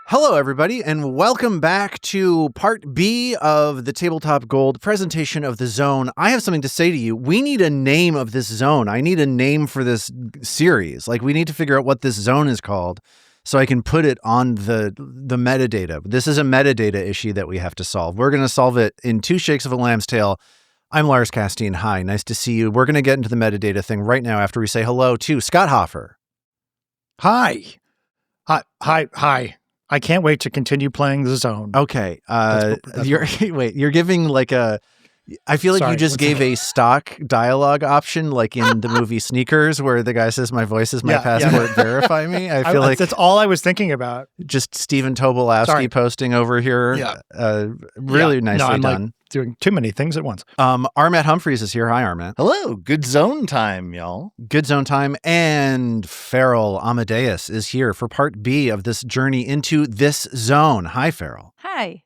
Hello, everybody, and welcome back to Part B of the Tabletop Gold presentation of the Zone. I have something to say to you. We need a name of this zone. I need a name for this series. Like, we need to figure out what this zone is called so I can put it on the metadata. This is a metadata issue that we have to solve. We're going to solve it in 2 shakes of a lamb's tail. I'm Lars Castine. Hi, nice to see you. We're going to get into the metadata thing right now after we say hello to Scott Hoffer. Hi. I can't wait to continue playing the Zone. Okay. You're giving like a, I feel like you just gave a stock dialogue option like in the movie Sneakers where the guy says, my voice is my passport, verify me. I feel like that's all I was thinking about. Just Stephen Tobolowsky posting over here. Really nicely done. Doing too many things at once. Armatt Humphreys is here. Hi, Armatt. Hello. Good zone time, y'all. Good zone time. And Farrell Amadeus is here for part B of this journey into this zone. Hi, Farrell. Hi.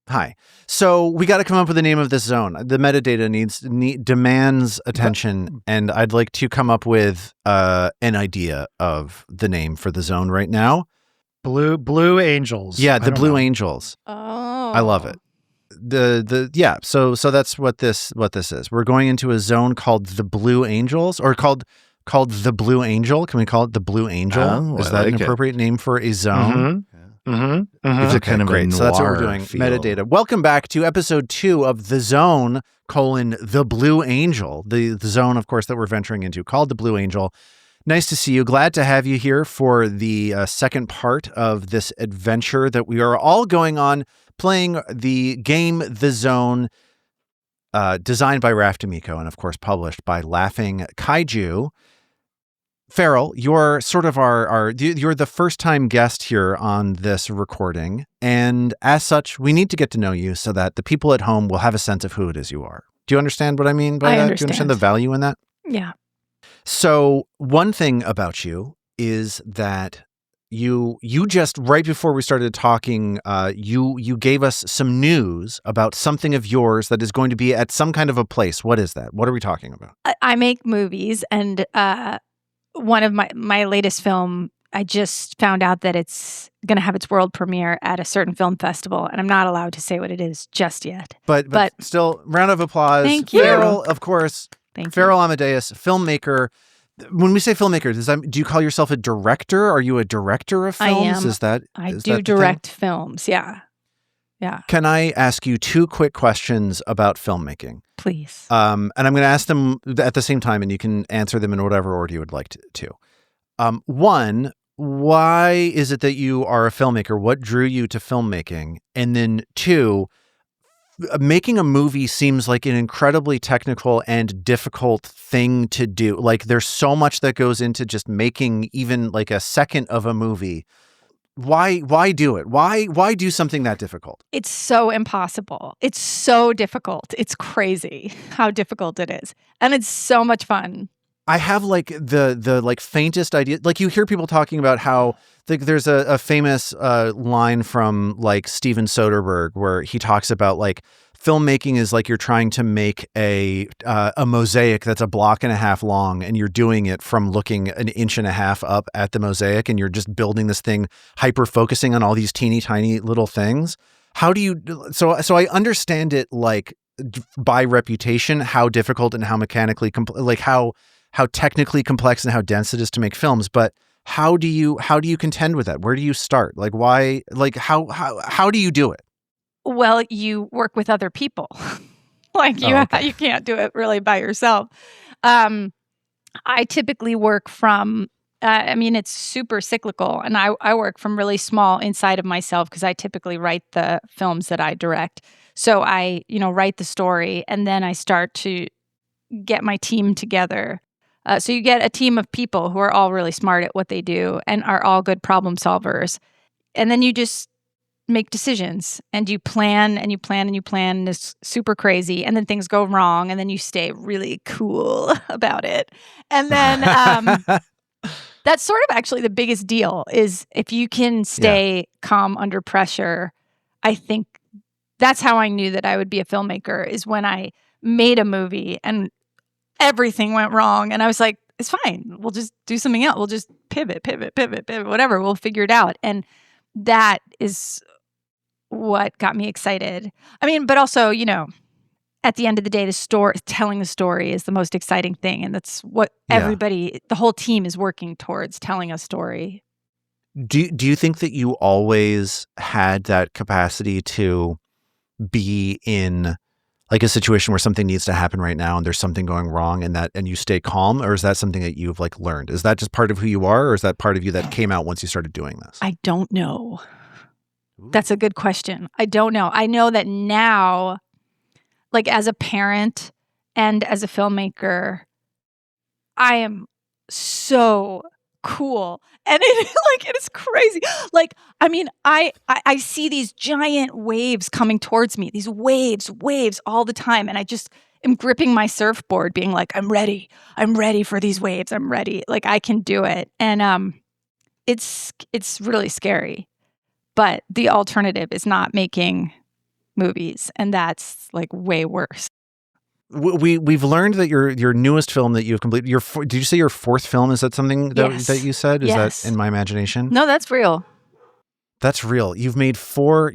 Hi. So we got to come up with the name of this zone. The metadata demands attention, and I'd like to come up with an idea of the name for the zone right now. Blue Angels. Yeah, the Blue Angels. Oh. I love it. So that's what this is. We're going into a zone called the Blue Angels, or called the Blue Angel. Can we call it the Blue Angel? Is that an appropriate name for a zone? It's a kind of great. a So that's what we're doing. feel. Metadata. Welcome back to episode 2 of the Zone: the Blue Angel. The zone, of course, that we're venturing into, called the Blue Angel. Nice to see you. Glad to have you here for the second part of this adventure that we are all going on, playing the game The Zone, designed by Raph D'Amico and, of course, published by Laughing Kaiju. Farrell, you're sort of you're the first-time guest here on this recording, and as such, we need to get to know you so that the people at home will have a sense of who it is you are. Do you understand what I mean by that? Understand. Do you understand the value in that? Yeah. So one thing about you is that you just, right before we started talking, you gave us some news about something of yours that is going to be at some kind of a place. What is that? What are we talking about? I make movies, and one of my latest film, I just found out that it's going to have its world premiere at a certain film festival, and I'm not allowed to say what it is just yet. But still, round of applause. Thank you. Farrell, of course. Thank Farrell Amadeus, filmmaker. When we say filmmaker, do you call yourself a director? Are you a director of films? I am. I do direct films. Yeah. Yeah. Can I ask you 2 quick questions about filmmaking? Please. And I'm going to ask them at the same time, and you can answer them in whatever order you would like to. 1, why is it that you are a filmmaker? What drew you to filmmaking? And then 2, making a movie seems like an incredibly technical and difficult thing to do. Like, there's so much that goes into just making even like a second of a movie. Why do it? Why do something that difficult? It's so impossible. It's so difficult. It's crazy how difficult it is. And it's so much fun. I have like the like faintest idea. Like, you hear people talking about how there's a famous line from like Steven Soderbergh where he talks about like filmmaking is like you're trying to make a mosaic that's a block and a half long, and you're doing it from looking an inch and a half up at the mosaic, and you're just building this thing, hyper focusing on all these teeny tiny little things. How do you? So I understand it like by reputation how difficult and how mechanically how technically complex and how dense it is to make films, but how do you contend with that? Where do you start? Like, why? Like, how do you do it? Well, you work with other people. Like, you can't do it really by yourself. I typically work from, it's super cyclical, and I work from really small inside of myself because I typically write the films that I direct. So I, write the story, and then I start to get my team together. So you get a team of people who are all really smart at what they do and are all good problem solvers. And then you just make decisions, and you plan and you plan and you plan, and it's super crazy, and then things go wrong, and then you stay really cool about it. And then that's sort of actually the biggest deal is if you can stay calm under pressure. I think that's how I knew that I would be a filmmaker, is when I made a movie and everything went wrong, and I was like, it's fine. We'll just do something else. We'll just pivot, whatever. We'll figure it out. And that is what got me excited. I mean, but also, at the end of the day, telling the story is the most exciting thing. And that's what the whole team is working towards, telling a story. Do you think that you always had that capacity to be in like a situation where something needs to happen right now and there's something going wrong and you stay calm? Or is that something that you've like learned? Is that just part of who you are, or is that part of you that came out once you started doing this? I don't know. That's a good question. I don't know. I know that now, like as a parent and as a filmmaker, I am so cool. And it is crazy. Like, I mean, I see these giant waves coming towards me, these waves all the time. And I just am gripping my surfboard being like, I'm ready for these waves. I'm ready. Like I can do it. And it's really scary. But the alternative is not making movies, and that's like way worse. We've learned that your newest film that you've completed. Did you say your fourth film? Is that something that you said? Is that in my imagination? No, that's real. That's real. You've made four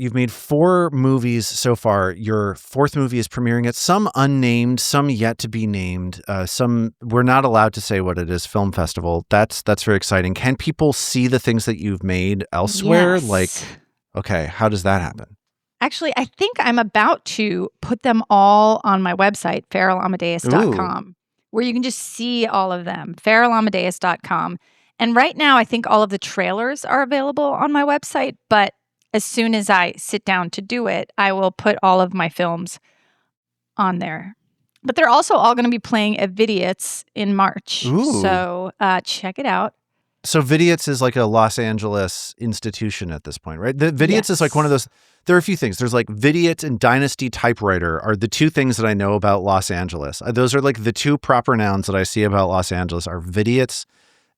movies so far. Your fourth movie is premiering at some unnamed, some yet to be named, some we're not allowed to say what it is, film festival. That's very exciting. Can people see the things that you've made elsewhere? Yes. Like, okay, how does that happen? Actually, I think I'm about to put them all on my website, farrellamadeus.com, where you can just see all of them, farrellamadeus.com. And right now, I think all of the trailers are available on my website, but as soon as I sit down to do it, I will put all of my films on there. But they're also all going to be playing at Vidiots in March. Ooh. So check it out. So Vidiots is like a Los Angeles institution at this point, right? The Vidiots is like one of those. There are a few things. There's like Vidiots and Dynasty Typewriter are the two things that I know about Los Angeles. Those are like the two proper nouns that I see about Los Angeles are Vidiots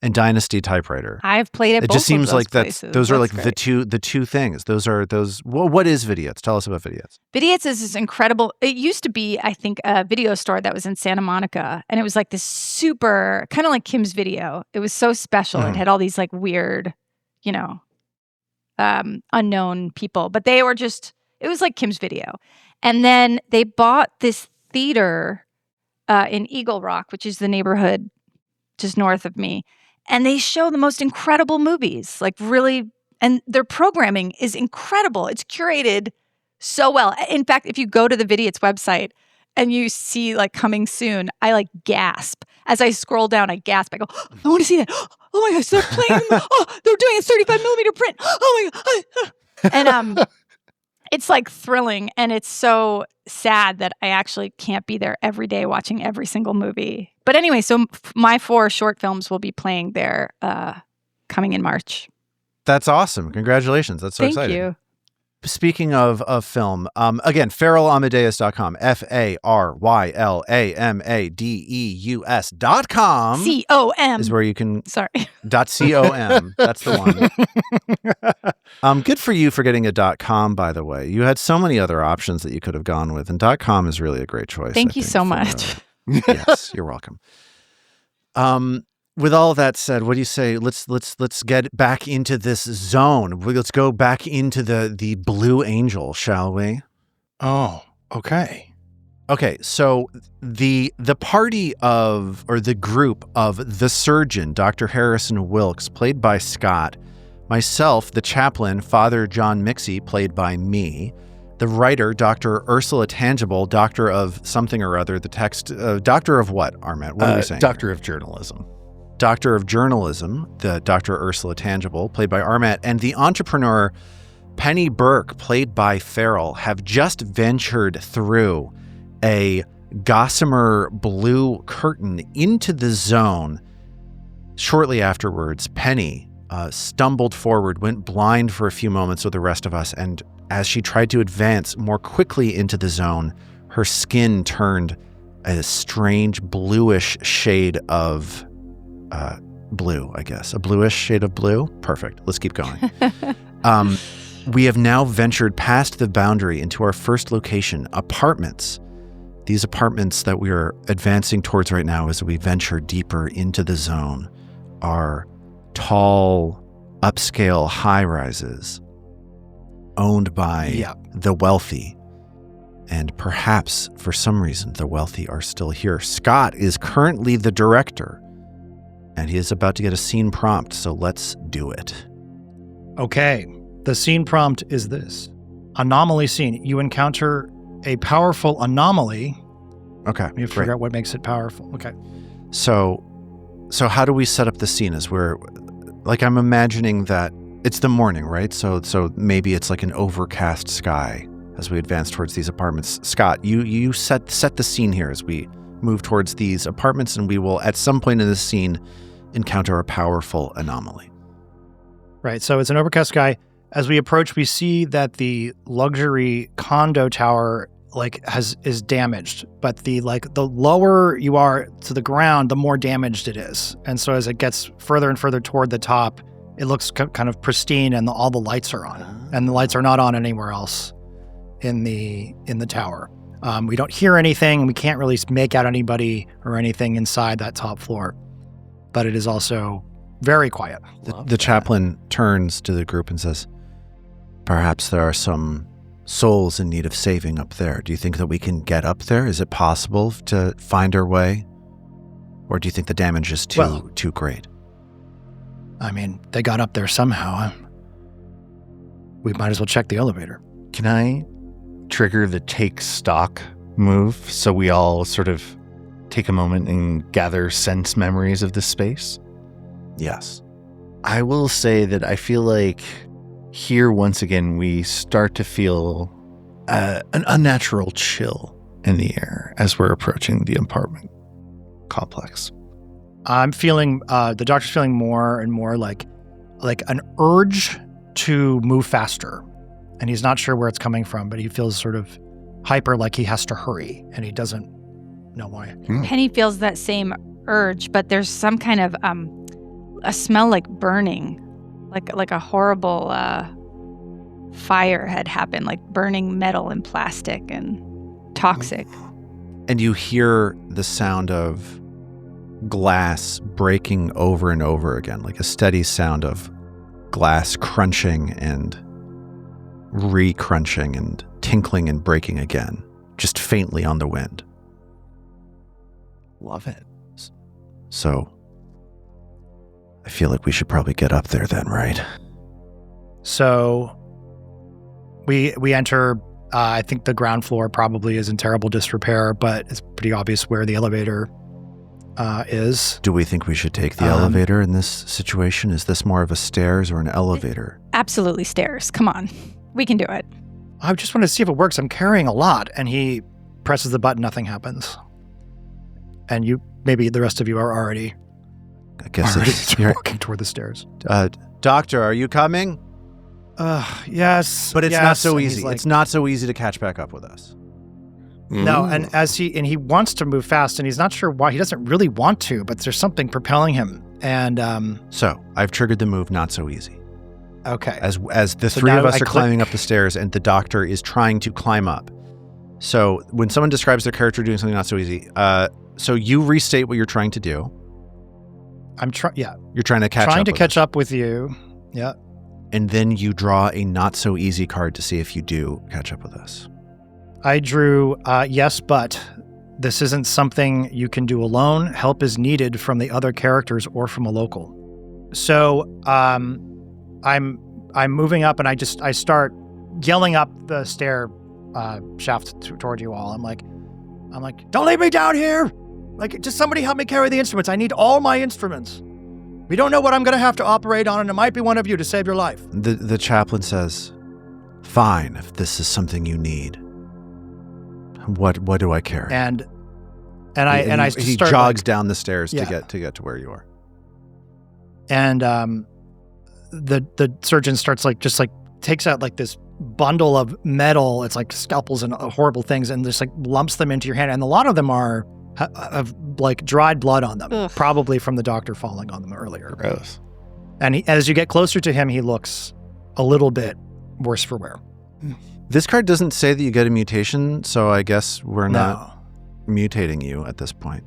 and Dynasty Typewriter. I've played at it both just seems of those like places. those are like great. the two things. What is Vidiots? Tell us about Vidiots. Vidiots is this incredible. It used to be, I think, a video store that was in Santa Monica, and it was like this super kind of like Kim's Video. It was so special. It had all these like weird, unknown people, but they were just. It was like Kim's Video, and then they bought this theater in Eagle Rock, which is the neighborhood just north of me. And they show the most incredible movies, like really, and their programming is incredible. It's curated so well. In fact, if you go to the Vidiots website and you see like coming soon, I like gasp. As I scroll down, I gasp. I go, I want to see that. Oh my gosh, they're playing. They're doing a 35 millimeter print. Oh my God. And it's like thrilling, and it's so sad that I actually can't be there every day watching every single movie. But anyway, so my 4 short films will be playing there coming in March. That's awesome. Congratulations. That's so exciting. Thank you. Speaking of film, again, farrellamadeus.com, FARYLAMADEUS.com. COM is where you can. Sorry. .com. That's the one. Good for you for getting a .com, by the way. You had so many other options that you could have gone with, and .com is really a great choice. Thank you so much. Yes, you're welcome. With all of that said, what do you say? Let's get back into this zone. Let's go back into the Blue Angel, shall we? Oh, okay. Okay, so the party of, or the group of the surgeon, Dr. Harrison Wilkes, played by Scott, myself, the chaplain, Father John Mixey, played by me, the writer, Dr. Ursula Tangible, doctor of something or other, the text, doctor of what, Armet? What are we saying? Doctor of journalism. Doctor of Journalism, the Dr. Ursula Tangible, played by Armet, and the entrepreneur, Penny Burke, played by Farrell, have just ventured through a gossamer blue curtain into the zone. Shortly afterwards, Penny stumbled forward, went blind for a few moments with the rest of us, and as she tried to advance more quickly into the zone, her skin turned a strange bluish shade of blue, I guess. A bluish shade of blue? Perfect. Let's keep going. We have now ventured past the boundary into our first location, apartments. These apartments that we are advancing towards right now as we venture deeper into the zone are tall, upscale high-rises owned by the wealthy. And perhaps, for some reason, the wealthy are still here. Scott is currently the director, and he is about to get a scene prompt, so let's do it. Okay. The scene prompt is this. Anomaly scene. You encounter a powerful anomaly. Okay. You have to figure out what makes it powerful. Okay. So how do we set up the scene? As we're, like, I'm imagining that it's the morning, right? So maybe it's like an overcast sky as we advance towards these apartments. Scott, you set the scene here as we move towards these apartments, and we will, at some point in this scene, encounter a powerful anomaly. Right. So it's an overcast sky. As we approach, we see that the luxury condo tower is damaged, but the lower you are to the ground, the more damaged it is. And so as it gets further and further toward the top, it looks kind of pristine, and all the lights are on, and the lights are not on anywhere else in the tower. We don't hear anything, and we can't really make out anybody or anything inside that top floor, but it is also very quiet. The chaplain turns to the group and says, "Perhaps there are some souls in need of saving up there. Do you think that we can get up there? Is it possible to find our way? Or do you think the damage is too great?" I mean, they got up there somehow. We might as well check the elevator. Can I trigger the take stock move so we all sort of take a moment and gather sense memories of this space? Yes. I will say that I feel like here, once again, we start to feel an unnatural chill in the air as we're approaching the apartment complex. I'm feeling, the doctor's feeling more and more like an urge to move faster. And he's not sure where it's coming from, but he feels sort of hyper, like he has to hurry, and he doesn't know why. Penny feels that same urge, but there's some kind of a smell like burning, like a horrible fire had happened, like burning metal and plastic and toxic. And you hear the sound of glass breaking over and over again, like a steady sound of glass crunching and re-crunching and tinkling and breaking again, just faintly on the wind. Love it. So I feel like we should probably get up there then, right? So we enter, I think the ground floor probably is in terrible disrepair, but it's pretty obvious where the elevator is. Do we think we should take the elevator in this situation? Is this more of a stairs or an elevator? Absolutely stairs. Come on. We can do it. I just want to see if it works. I'm carrying a lot. And he presses the button. Nothing happens. And maybe the rest of you are already walking toward the stairs. Doctor, are you coming? Yes. But it's not so easy. It's not so easy to catch back up with us. No, and he wants to move fast, and he's not sure why. He doesn't really want to, but there's something propelling him. And so I've triggered the move not so easy. Okay. As the three of us are climbing up the stairs, and the doctor is trying to climb up. So when someone describes their character doing something not so easy, so you restate what you're trying to do. You're trying to catch up with you. Yeah. And then you draw a not so easy card to see if you do catch up with us. I drew, yes, but this isn't something you can do alone. Help is needed from the other characters or from a local. So I'm moving up, and I start yelling up the stair shaft toward you all. I'm like, don't leave me down here. Like, just somebody help me carry the instruments. I need all my instruments. We don't know what I'm going to have to operate on, and it might be one of you to save your life. The chaplain says, "Fine, if this is something you need. What do I carry?" And he jogs down the stairs to get to where you are. And the surgeon starts takes out this bundle of metal. It's like scalpels and horrible things, and just like lumps them into your hand. And a lot of them have like dried blood on them, Ugh. probably from the doctor falling on them earlier. Gross. And as you get closer to him, he looks a little bit worse for wear. This card doesn't say that you get a mutation, so I guess we're No. not mutating you at this point.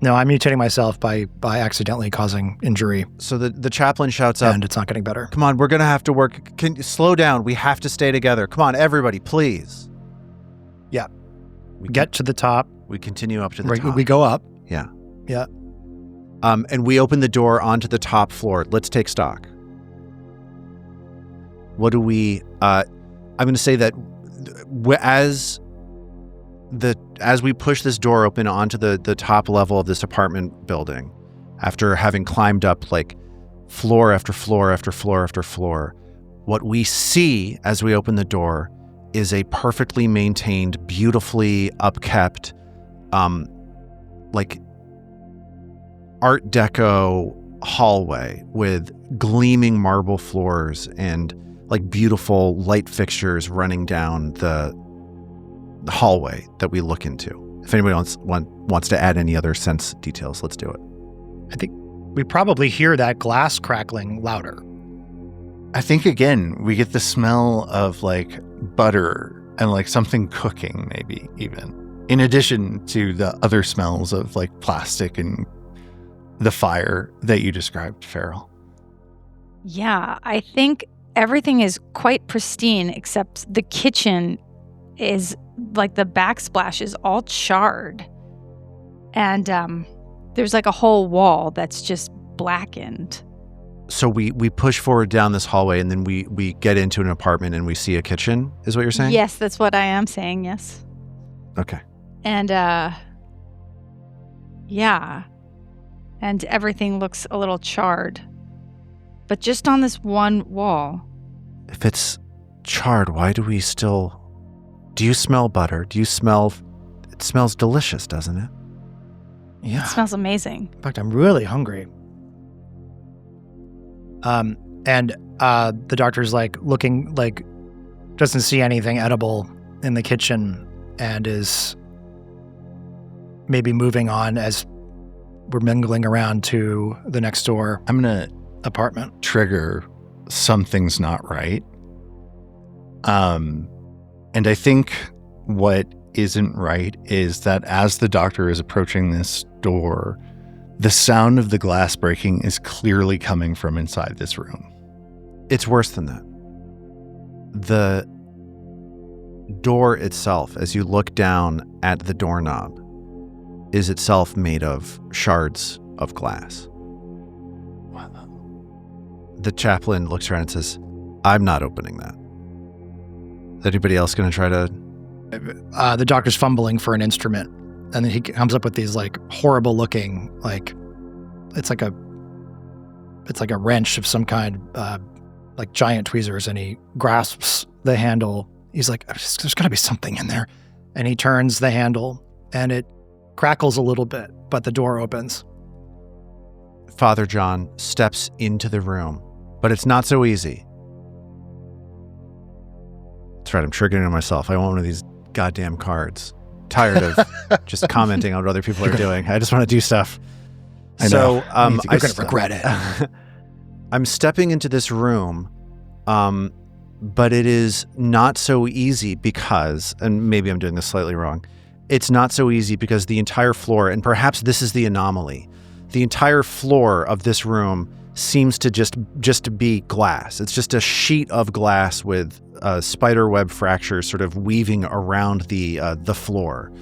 No, I'm mutating myself by accidentally causing injury, So the chaplain shouts up, and it's not getting better. "Come on, we're going to have to work. Can you slow down? We have to stay together. Come on, everybody, please." Yeah. We Get to the top. We continue up to the top. We go up. Yeah. Yeah. And we open the door onto the top floor. Let's take stock. What do we... I'm going to say that as we push this door open onto the top level of this apartment building, after having climbed up like floor after floor after floor after floor, what we see as we open the door is a perfectly maintained, beautifully upkept, like Art Deco hallway with gleaming marble floors and like beautiful light fixtures running down the hallway that we look into. If anybody wants to add any other sense details, let's do it. I think we probably hear that glass crackling louder. I think, again, we get the smell of like butter and like something cooking, maybe even, in addition to the other smells of like plastic and the fire that you described, Farrell. Yeah, I think everything is quite pristine, except the kitchen is like the backsplash is all charred. And there's like a whole wall that's just blackened. So we push forward down this hallway and then we get into an apartment and we see a kitchen, is what you're saying? Yes, that's what I am saying, yes. Okay. And yeah. And everything looks a little charred. But just on this one wall. If it's charred, why do we still... Do you smell butter? Do you smell... It smells delicious, doesn't it? Yeah. It smells amazing. In fact, I'm really hungry. And the doctor's like looking, like doesn't see anything edible in the kitchen and is maybe moving on as we're mingling around to the next door I'm going to apartment. trigger something's not right. And I think what isn't right is that as the doctor is approaching this door, the sound of the glass breaking is clearly coming from inside this room. It's worse than that. The door itself, as you look down at the doorknob, is itself made of shards of glass. The chaplain looks around and says, "I'm not opening that. Is anybody else going to try to..." The doctor's fumbling for an instrument, and then he comes up with these like horrible looking, like it's like a wrench of some kind, like giant tweezers, and he grasps the handle. He's like, "There's got to be something in there," and he turns the handle, and it crackles a little bit, but the door opens. Father John steps into the room, but it's not so easy. That's right, I'm triggering on myself. I want one of these goddamn cards. Tired of just commenting on what other people are doing. I just want to do stuff. I So, know. You're going to regret it. I'm stepping into this room, but it is not so easy because, and maybe I'm doing this slightly wrong, it's not so easy because the entire floor, and perhaps this is the anomaly, the entire floor of this room seems to just be glass. It's just a sheet of glass with spider web fractures sort of weaving around the floor.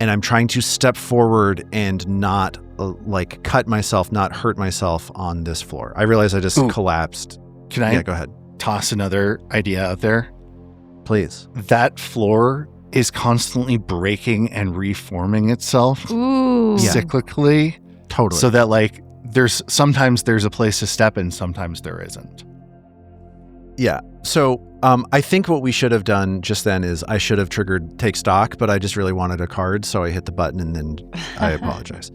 And I'm trying to step forward and not like cut myself, not hurt myself on this floor. I realize I just collapsed. Can I Yeah, go ahead. toss another idea out there? Please. That floor is constantly breaking and reforming itself Ooh. Yeah. cyclically. Totally. So that like sometimes there's a place to step and sometimes there isn't. Yeah. So I think what we should have done just then is I should have triggered take stock, but I just really wanted a card, so I hit the button and then I apologize.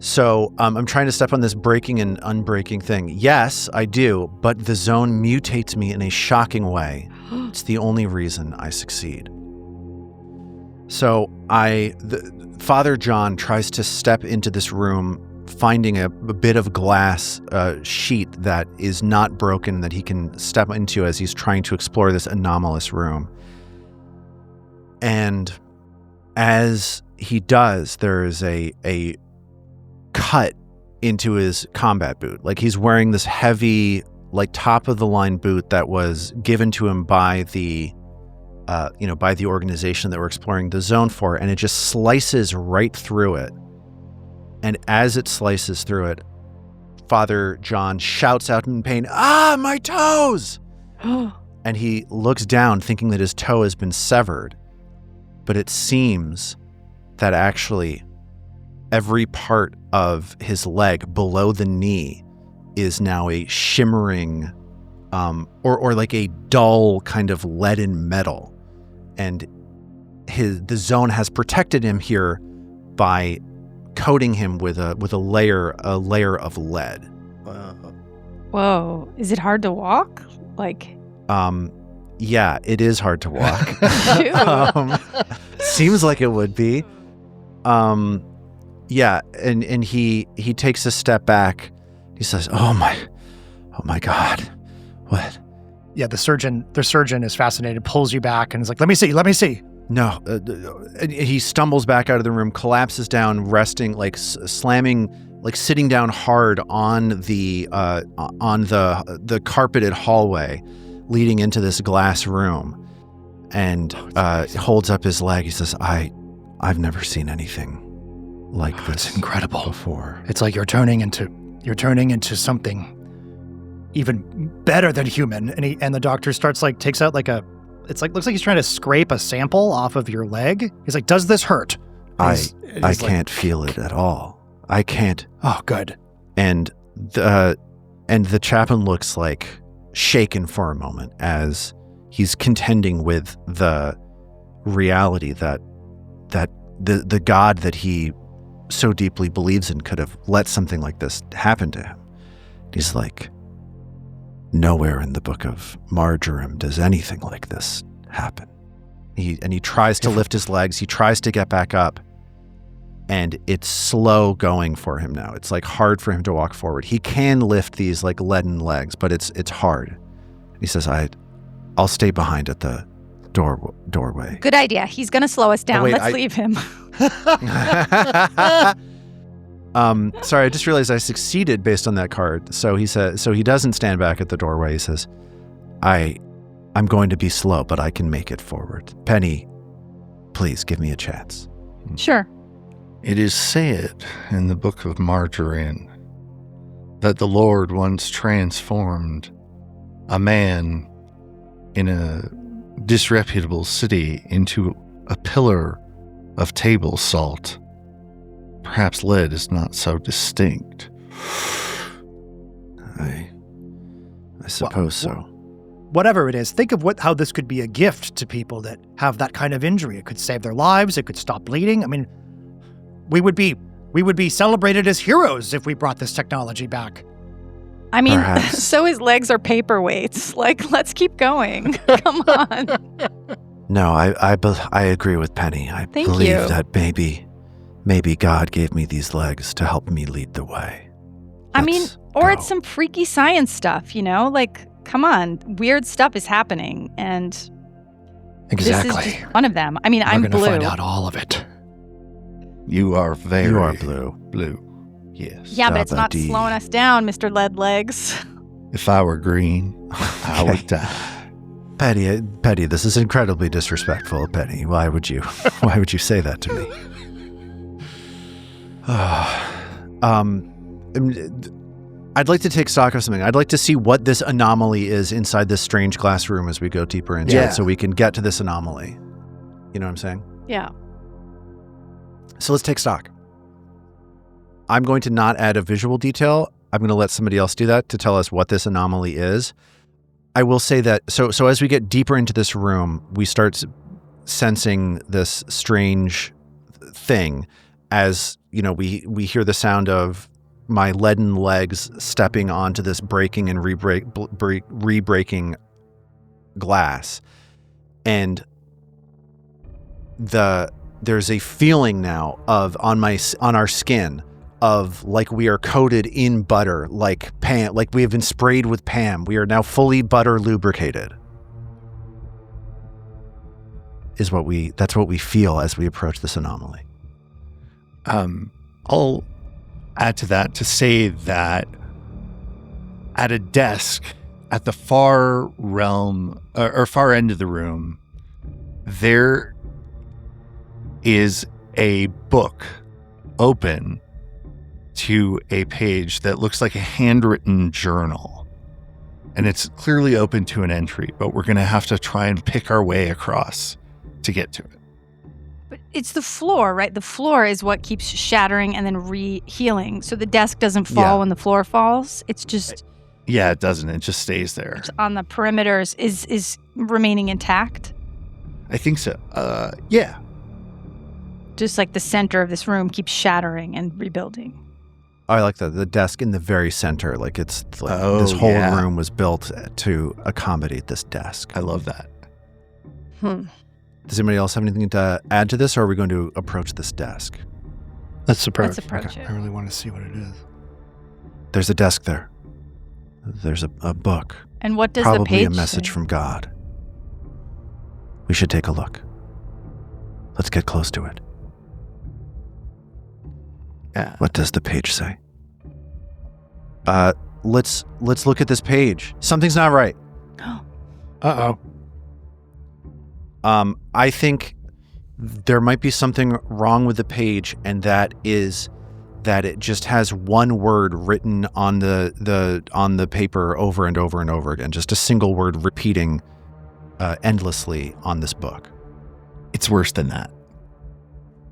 So I'm trying to step on this breaking and unbreaking thing. Yes, I do, but the zone mutates me in a shocking way. It's the only reason I succeed. So Father John tries to step into this room, finding a bit of glass sheet that is not broken that he can step into as he's trying to explore this anomalous room. And as he does, there is a cut into his combat boot. Like he's wearing this heavy, like top of the line boot that was given to him by the by the organization that we're exploring the zone for, and it just slices right through it. And as it slices through it, Father John shouts out in pain, "Ah, my toes!" And he looks down thinking that his toe has been severed. But it seems that actually every part of his leg below the knee is now a shimmering or like a dull kind of leaden metal. And the zone has protected him here by coating him with a layer of lead. Whoa. Is it hard to walk? Like yeah, it is hard to walk. Seems like it would be. Yeah, and he takes a step back. He says, "Oh my God. What?" Yeah, the surgeon is fascinated, pulls you back, and is like, "Let me see." No, he stumbles back out of the room, collapses down, resting, like slamming, like sitting down hard on the carpeted hallway leading into this glass room, and holds up his leg. He says, "I've never seen anything like this. It's incredible before. It's like you're turning into something even better than human." And the doctor takes out looks like he's trying to scrape a sample off of your leg. He's like, "Does this hurt?" I can't feel it at all. I can't. Oh, good. And the chaplain looks like shaken for a moment as he's contending with the reality that the God that he so deeply believes in could have let something like this happen to him. He's like, nowhere in the book of Marjoram does anything like this happen. He tries to lift his legs. He tries to get back up, and it's slow going for him now. It's like hard for him to walk forward. He can lift these like leaden legs, but it's hard. He says, I'll stay behind at the doorway. Good idea. He's going to slow us down. Oh, wait, Let's leave him. Sorry, I just realized I succeeded based on that card. So he doesn't stand back at the doorway. He says, I'm going to be slow, but I can make it forward. Penny, please give me a chance. Sure. It is said in the book of Marjoram that the Lord once transformed a man in a disreputable city into a pillar of table salt. Perhaps lead is not so distinct. I suppose so. Whatever it is, think of how this could be a gift to people that have that kind of injury. It could save their lives. It could stop bleeding. I mean, we would be celebrated as heroes if we brought this technology back. I mean, Perhaps. so his legs are paperweights. Like, let's keep going. Come on. No, I agree with Penny. I Thank believe you. that maybe God gave me these legs to help me lead the way. I mean, Let's or go. it's some freaky science stuff, Like, come on. Weird stuff is happening. And Exactly. this is just one of them. I mean, I'm We're going blue. to find out all of it. You are blue. Blue. Yes. Yeah, but it's not Dabba-dee. slowing us down, Mr. Lead Legs. If I were green, I would die. Petty, this is incredibly disrespectful, Penny. Why would you say that to me? I'd like to take stock of something. I'd like to see what this anomaly is inside this strange glass room as we go deeper into Yeah. it, so we can get to this anomaly. You know what I'm saying? Yeah. So let's take stock. I'm going to not add a visual detail. I'm going to let somebody else do that to tell us what this anomaly is. I will say that, so as we get deeper into this room, we start sensing this strange thing. as we hear the sound of my leaden legs stepping onto this breaking and re-breaking glass, and there's a feeling now of on our skin of like we are coated in butter, like we have been sprayed with Pam. We are now fully butter lubricated. That's what we feel as we approach this anomaly. I'll add to that to say that at a desk at the far realm or far end of the room, there is a book open to a page that looks like a handwritten journal. And it's clearly open to an entry, but we're going to have to try and pick our way across to get to it. But it's the floor, right? The floor is what keeps shattering and then re-healing. So the desk doesn't fall when the floor falls. It's just... Yeah, it doesn't. It just stays there. It's on the perimeters is remaining intact? I think so. Yeah. Just like the center of this room keeps shattering and rebuilding. I like the desk in the very center. Like it's like this whole room was built to accommodate this desk. I love that. Does anybody else have anything to add to this, or are we going to approach this desk? Let's approach. Okay. I really want to see what it is. There's a desk there. There's a book. And what does Probably the page a message say? from God. We should take a look. Let's get close to it. Yeah. What does the page say? Let's look at this page. Something's not right. Uh-oh. I think there might be something wrong with the page, and that is that it just has one word written on the paper over and over and over again, just a single word repeating endlessly on this book. It's worse than that.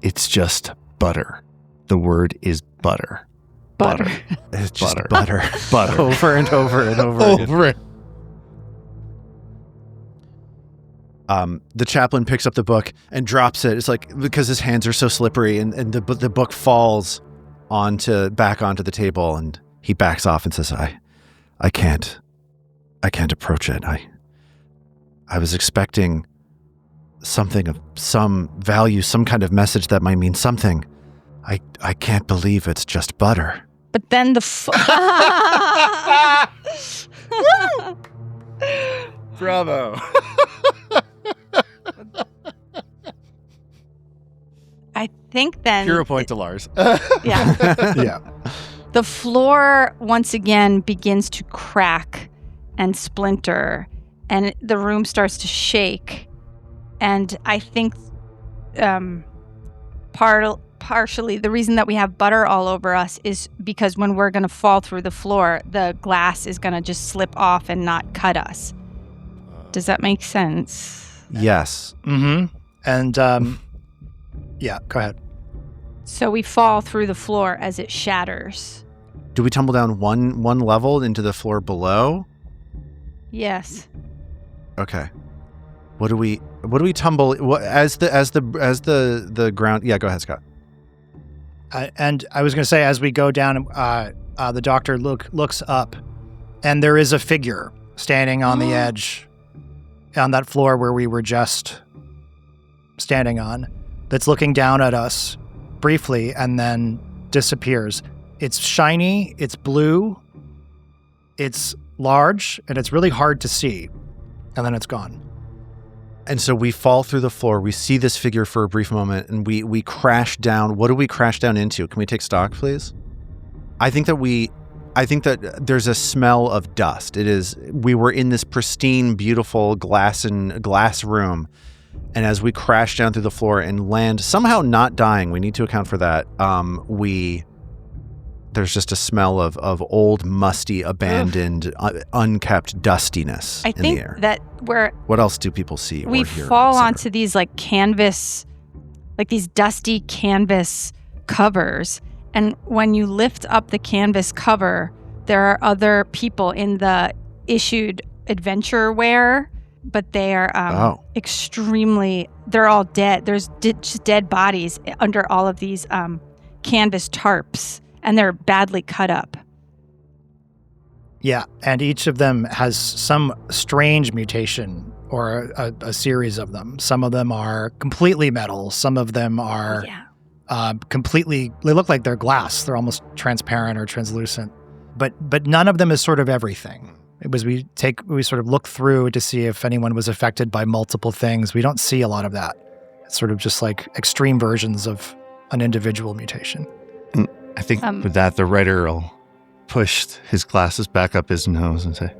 It's just butter. The word is butter. Butter. It's just Butter. Butter. over and over and over again. The chaplain picks up the book and drops it. It's like, because his hands are so slippery, and the book falls back onto the table, and he backs off and says, I can't approach it. I was expecting something of some value, some kind of message that might mean something. I can't believe it's just butter. But then Bravo. I think then... Hero point to Lars. Yeah. Yeah. The floor once again begins to crack and splinter, and the room starts to shake. And I think partially the reason that we have butter all over us is because when we're going to fall through the floor, the glass is going to just slip off and not cut us. Does that make sense? Yes. Mm-hmm. And, yeah, go ahead. So we fall through the floor as it shatters. Do we tumble down one level into the floor below? Yes. Okay. What do we tumble as the ground? Yeah, go ahead, Scott. And I was going to say, as we go down, the doctor looks up, and there is a figure standing on the edge, on that floor where we were just standing on, that's looking down at us briefly and then disappears. It's shiny, it's blue, it's large, and it's really hard to see, and then it's gone. And so we fall through the floor. We see this figure for a brief moment, and we crash down. What do we crash down into? Can we take stock, please? I think that there's a smell of dust. We were in this pristine, beautiful glass room, and as we crash down through the floor and land, somehow not dying, we need to account for that. There's just a smell of old, musty, abandoned, unkept dustiness in the air. I think that what else do people see? We or hear, fall onto these these dusty canvas covers. And when you lift up the canvas cover, there are other people in the issued adventure wear, but they are extremely, they're all dead. There's just dead bodies under all of these canvas tarps, and they're badly cut up. Yeah, and each of them has some strange mutation or a series of them. Some of them are completely metal. Some of them are completely, they look like they're glass. They're almost transparent or translucent. But none of them is sort of everything. It was we sort of look through to see if anyone was affected by multiple things. We don't see a lot of that. It's sort of just like extreme versions of an individual mutation. I think with that, the writer will push his glasses back up his nose and say,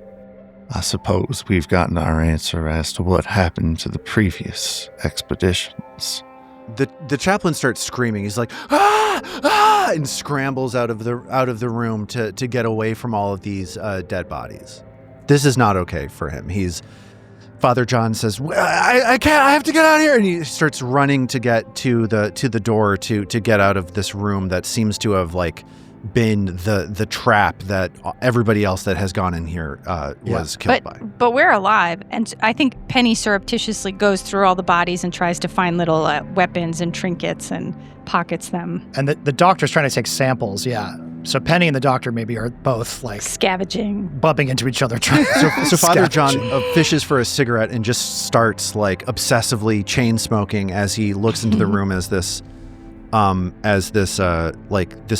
I suppose we've gotten our answer as to what happened to the previous expeditions. The chaplain starts screaming. He's like, ah, ah, and scrambles out of the room to get away from all of these dead bodies. This is not okay for him. Father John says, I can't, I have to get out of here. And he starts running to get to the door to get out of this room that seems to have like been the trap that everybody else that has gone in here was killed by. But we're alive. And I think Penny surreptitiously goes through all the bodies and tries to find little weapons and trinkets and pockets them. And the doctor's trying to take samples, yeah. So Penny and the doctor maybe are both like scavenging, bumping into each other. Trying so Father John fishes for a cigarette and just starts like obsessively chain smoking as he looks into the room as this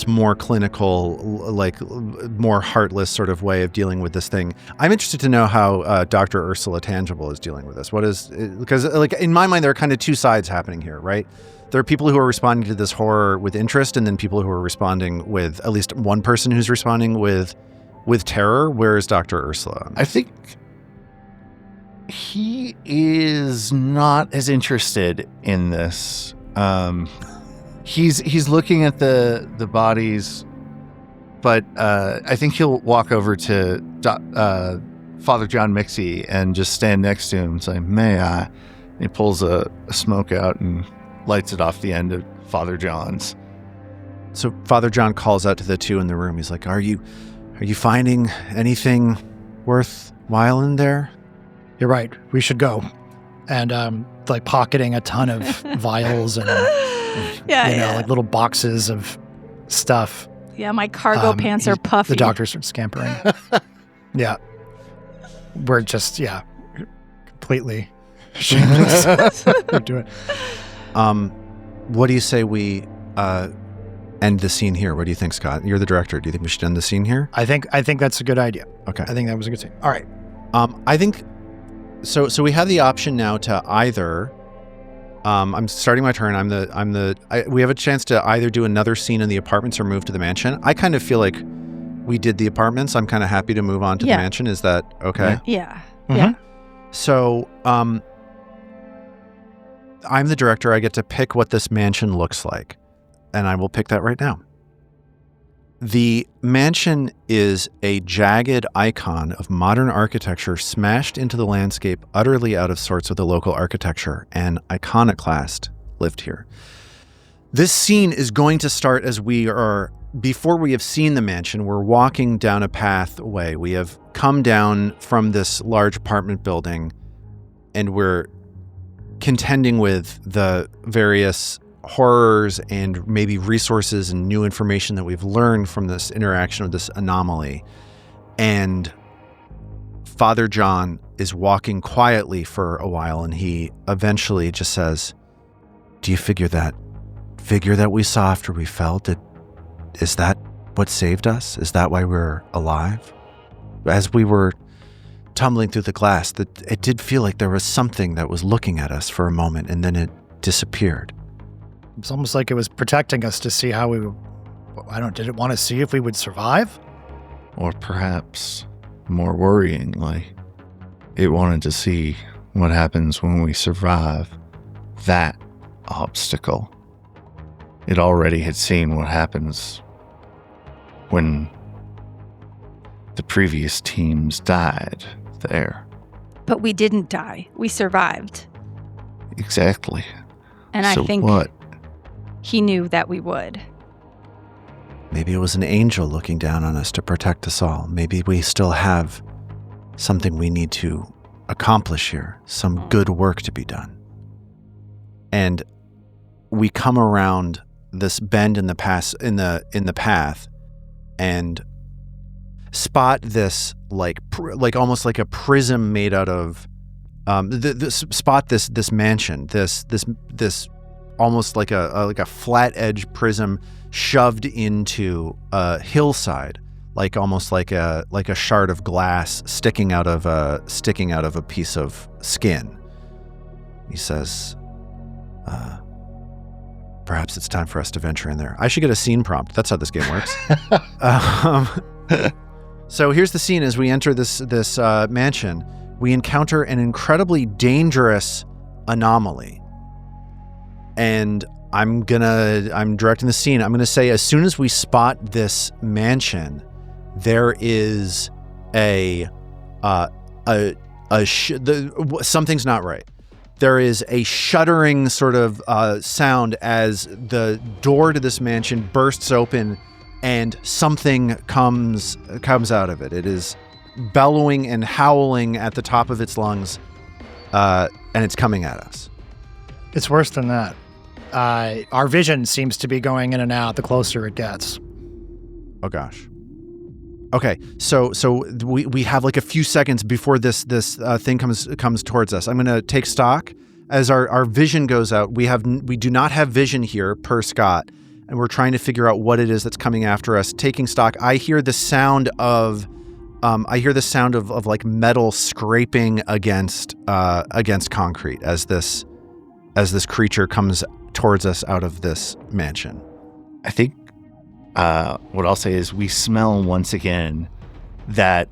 more clinical, like more heartless sort of way of dealing with this thing. I'm interested to know how Dr. Ursula Tangible is dealing with this. Because like in my mind, there are kind of two sides happening here, right? There are people who are responding to this horror with interest, and then people who are responding with at least one person who's responding with terror. Where is Dr. Ursula? I think he is not as interested in this. He's looking at the bodies, but I think he'll walk over to Father John Mixie and just stand next to him and say, "May I?" And he pulls a smoke out and lights it off the end of Father John's. So Father John calls out to the two in the room. He's like, "Are you finding anything worthwhile in there?" You're right. We should go. And like pocketing a ton of vials and like little boxes of stuff. Yeah, my cargo pants are puffy. The doctor starts scampering. Yeah. We're just, completely shameless. We're doing. What do you say we end the scene here? What do you think, Scott? You're the director. Do you think we should end the scene here? I think that's a good idea. Okay. I think that was a good scene. All right. I think so we have the option now to either I'm starting my turn. We have a chance to either do another scene in the apartments or move to the mansion. I kind of feel like we did the apartments. I'm kind of happy to move on to the mansion. Is that okay? Yeah. Mm-hmm. Yeah. So, I'm the director. I get to pick what this mansion looks like, and I will pick that right now. The mansion is a jagged icon of modern architecture smashed into the landscape, utterly out of sorts with the local architecture. An iconoclast lived here. This scene is going to start as before we have seen the mansion, we're walking down a pathway. We have come down from this large apartment building, and we're contending with the various horrors and maybe resources and new information that we've learned from this interaction with this anomaly. And Father John is walking quietly for a while, and he eventually just says, "Do you figure that we saw after we fell, is that what saved us? Is that why we're alive?" As we were tumbling through the glass, that it did feel like there was something that was looking at us for a moment, and then it disappeared. It's almost like it was protecting us to see how did it want to see if we would survive? Or perhaps, more worryingly, it wanted to see what happens when we survive that obstacle. It already had seen what happens when the previous teams died there. But we didn't die. We survived. Exactly. And so I think what? He knew that we would. Maybe it was an angel looking down on us to protect us all. Maybe we still have something we need to accomplish here, some good work to be done. And we come around this bend in the path and spot this like almost like a prism made out of spot this mansion, this almost like a flat edge prism shoved into a hillside, like almost like a shard of glass sticking out of a piece of skin. He says, perhaps it's time for us to venture in there. I should get a scene prompt. That's how this game works. So here's the scene. As we enter this mansion, we encounter an incredibly dangerous anomaly. And I'm directing the scene. I'm gonna say, as soon as we spot this mansion, there is something's not right. There is a shuddering sort of sound as the door to this mansion bursts open, and something comes out of it. It is bellowing and howling at the top of its lungs, and it's coming at us. It's worse than that. Our vision seems to be going in and out the closer it gets. Oh gosh. Okay, so we have like a few seconds before this thing comes towards us. I'm gonna take stock as our vision goes out. We do not have vision here per Scott, and we're trying to figure out what it is that's coming after us. Taking stock, I hear the sound of like metal scraping against concrete as this creature comes towards us out of this mansion. I think what I'll say is we smell once again that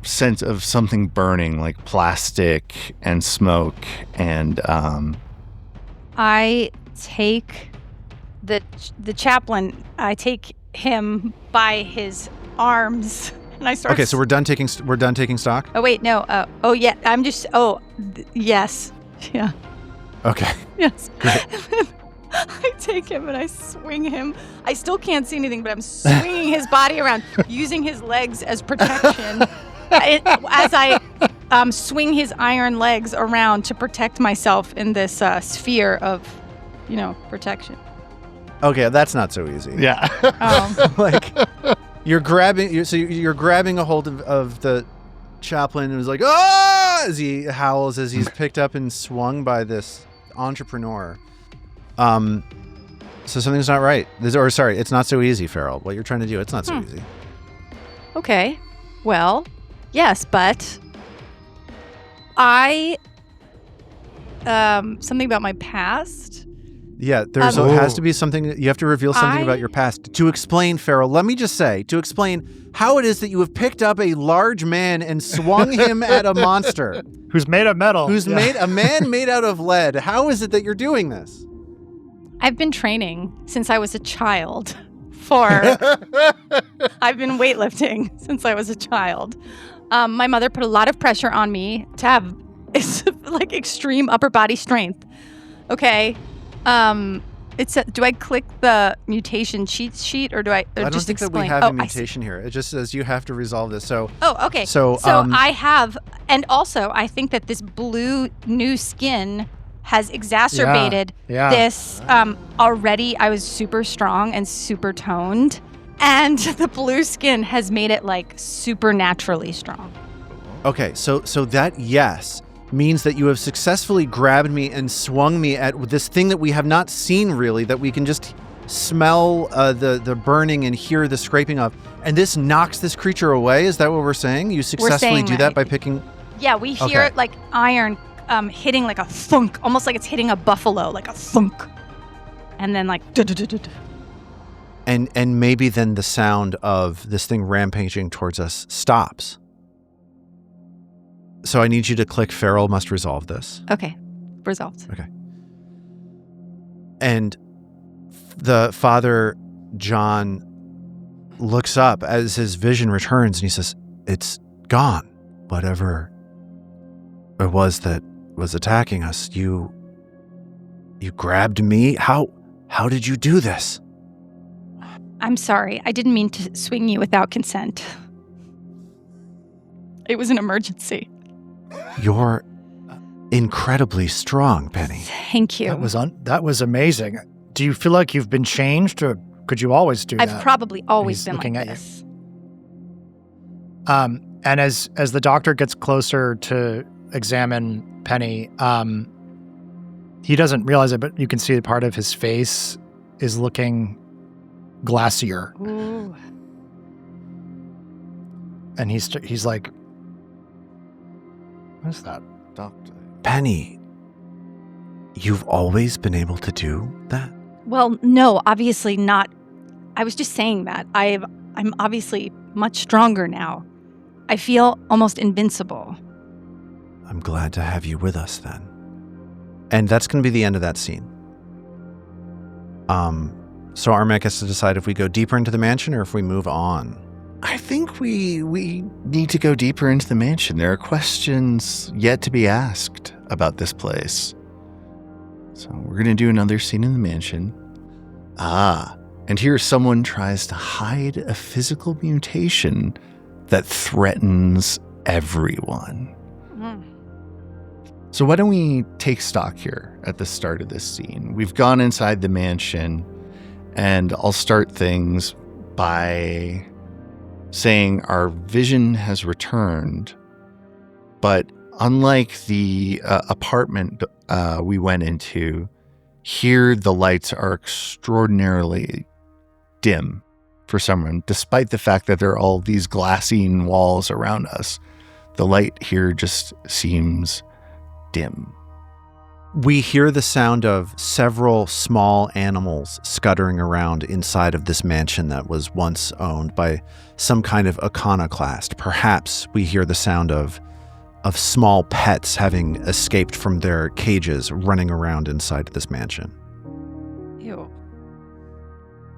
sense of something burning, like plastic and smoke, and I take the chaplain. I take him by his arms, and I start. Okay, so we're done taking stock. Oh wait, no. Oh yeah, I'm just. Yes, yeah. Okay. Yes. I take him and I swing him. I still can't see anything, but I'm swinging his body around, using his legs as protection. As I swing his iron legs around to protect myself in this sphere of, protection. Okay, that's not so easy. yeah. Like you're grabbing a hold of the chaplain, and was like, ah, as he howls as he's picked up and swung by this entrepreneur. So something's not right. It's not so easy, Farrell. What you're trying to do, it's not so easy. Okay. Well, yes, but something about my past. Yeah, there has to be something. You have to reveal something about your past to explain, Farrell. Let me just say, to explain how it is that you have picked up a large man and swung him at a monster who's made of metal, made a man made out of lead. How is it that you're doing this? I've been training since I was a child. I've been weightlifting since I was a child. My mother put a lot of pressure on me to have like extreme upper body strength. Okay. Do I click the mutation cheat sheet or do I don't just think explain? that we have a mutation here. It just says you have to resolve this. So. Oh, okay. So I have, and also I think that this blue new skin has exacerbated this. Already I was super strong and super toned, and the blue skin has made it like supernaturally strong. Okay, so that, yes, means that you have successfully grabbed me and swung me at this thing that we have not seen really, that we can just smell the burning and hear the scraping of, and this knocks this creature away. Is that what we're saying? You successfully do that by picking... Yeah, we hear like iron hitting like a thunk, almost like it's hitting a buffalo, like a thunk. And then like... And maybe then the sound of this thing rampaging towards us stops. So I need you to click Farrell must resolve this. Okay. Resolved. Okay. And the Father John looks up as his vision returns and he says, "It's gone. Whatever it was that was attacking us, you grabbed me? How did you do this?" I'm sorry. I didn't mean to swing you without consent. It was an emergency. You're incredibly strong, Penny. Thank you. That was amazing. Do you feel like you've been changed, or could you always do that? I've probably always He's been looking like at you. this. And as the doctor gets closer to examine Penny, he doesn't realize it, but you can see that part of his face is looking glacier. Ooh. And he's like, what is that? Doctor. Penny, you've always been able to do that? Well, no, obviously not. I was just saying that. I'm obviously much stronger now. I feel almost invincible. I'm glad to have you with us then. And that's going to be the end of that scene. So Armek has to decide if we go deeper into the mansion or if we move on. I think we need to go deeper into the mansion. There are questions yet to be asked about this place. So we're going to do another scene in the mansion. And here someone tries to hide a physical mutation that threatens everyone. Mm. So why don't we take stock here at the start of this scene? We've gone inside the mansion, and I'll start things by saying our vision has returned, but unlike the apartment we went into, here the lights are extraordinarily dim for someone, despite the fact that there are all these glassine walls around us. The light here just seems dim. We hear the sound of several small animals scuttering around inside of this mansion that was once owned by some kind of iconoclast. Perhaps we hear the sound of small pets having escaped from their cages running around inside this mansion. Ew.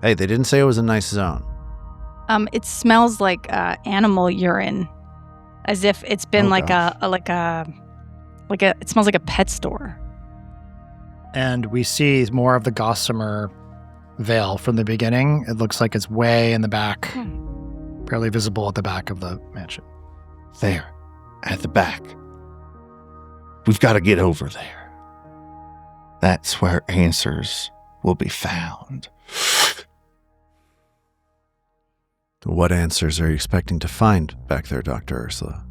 Hey, they didn't say it was a nice zone. It smells like animal urine, as if it's been Oh, like gosh. it smells like a pet store. And we see more of the gossamer veil from the beginning. It looks like it's way in the back, barely visible at the back of the mansion. There, at the back. We've got to get over there. That's where answers will be found. What answers are you expecting to find back there, Dr. Ursula?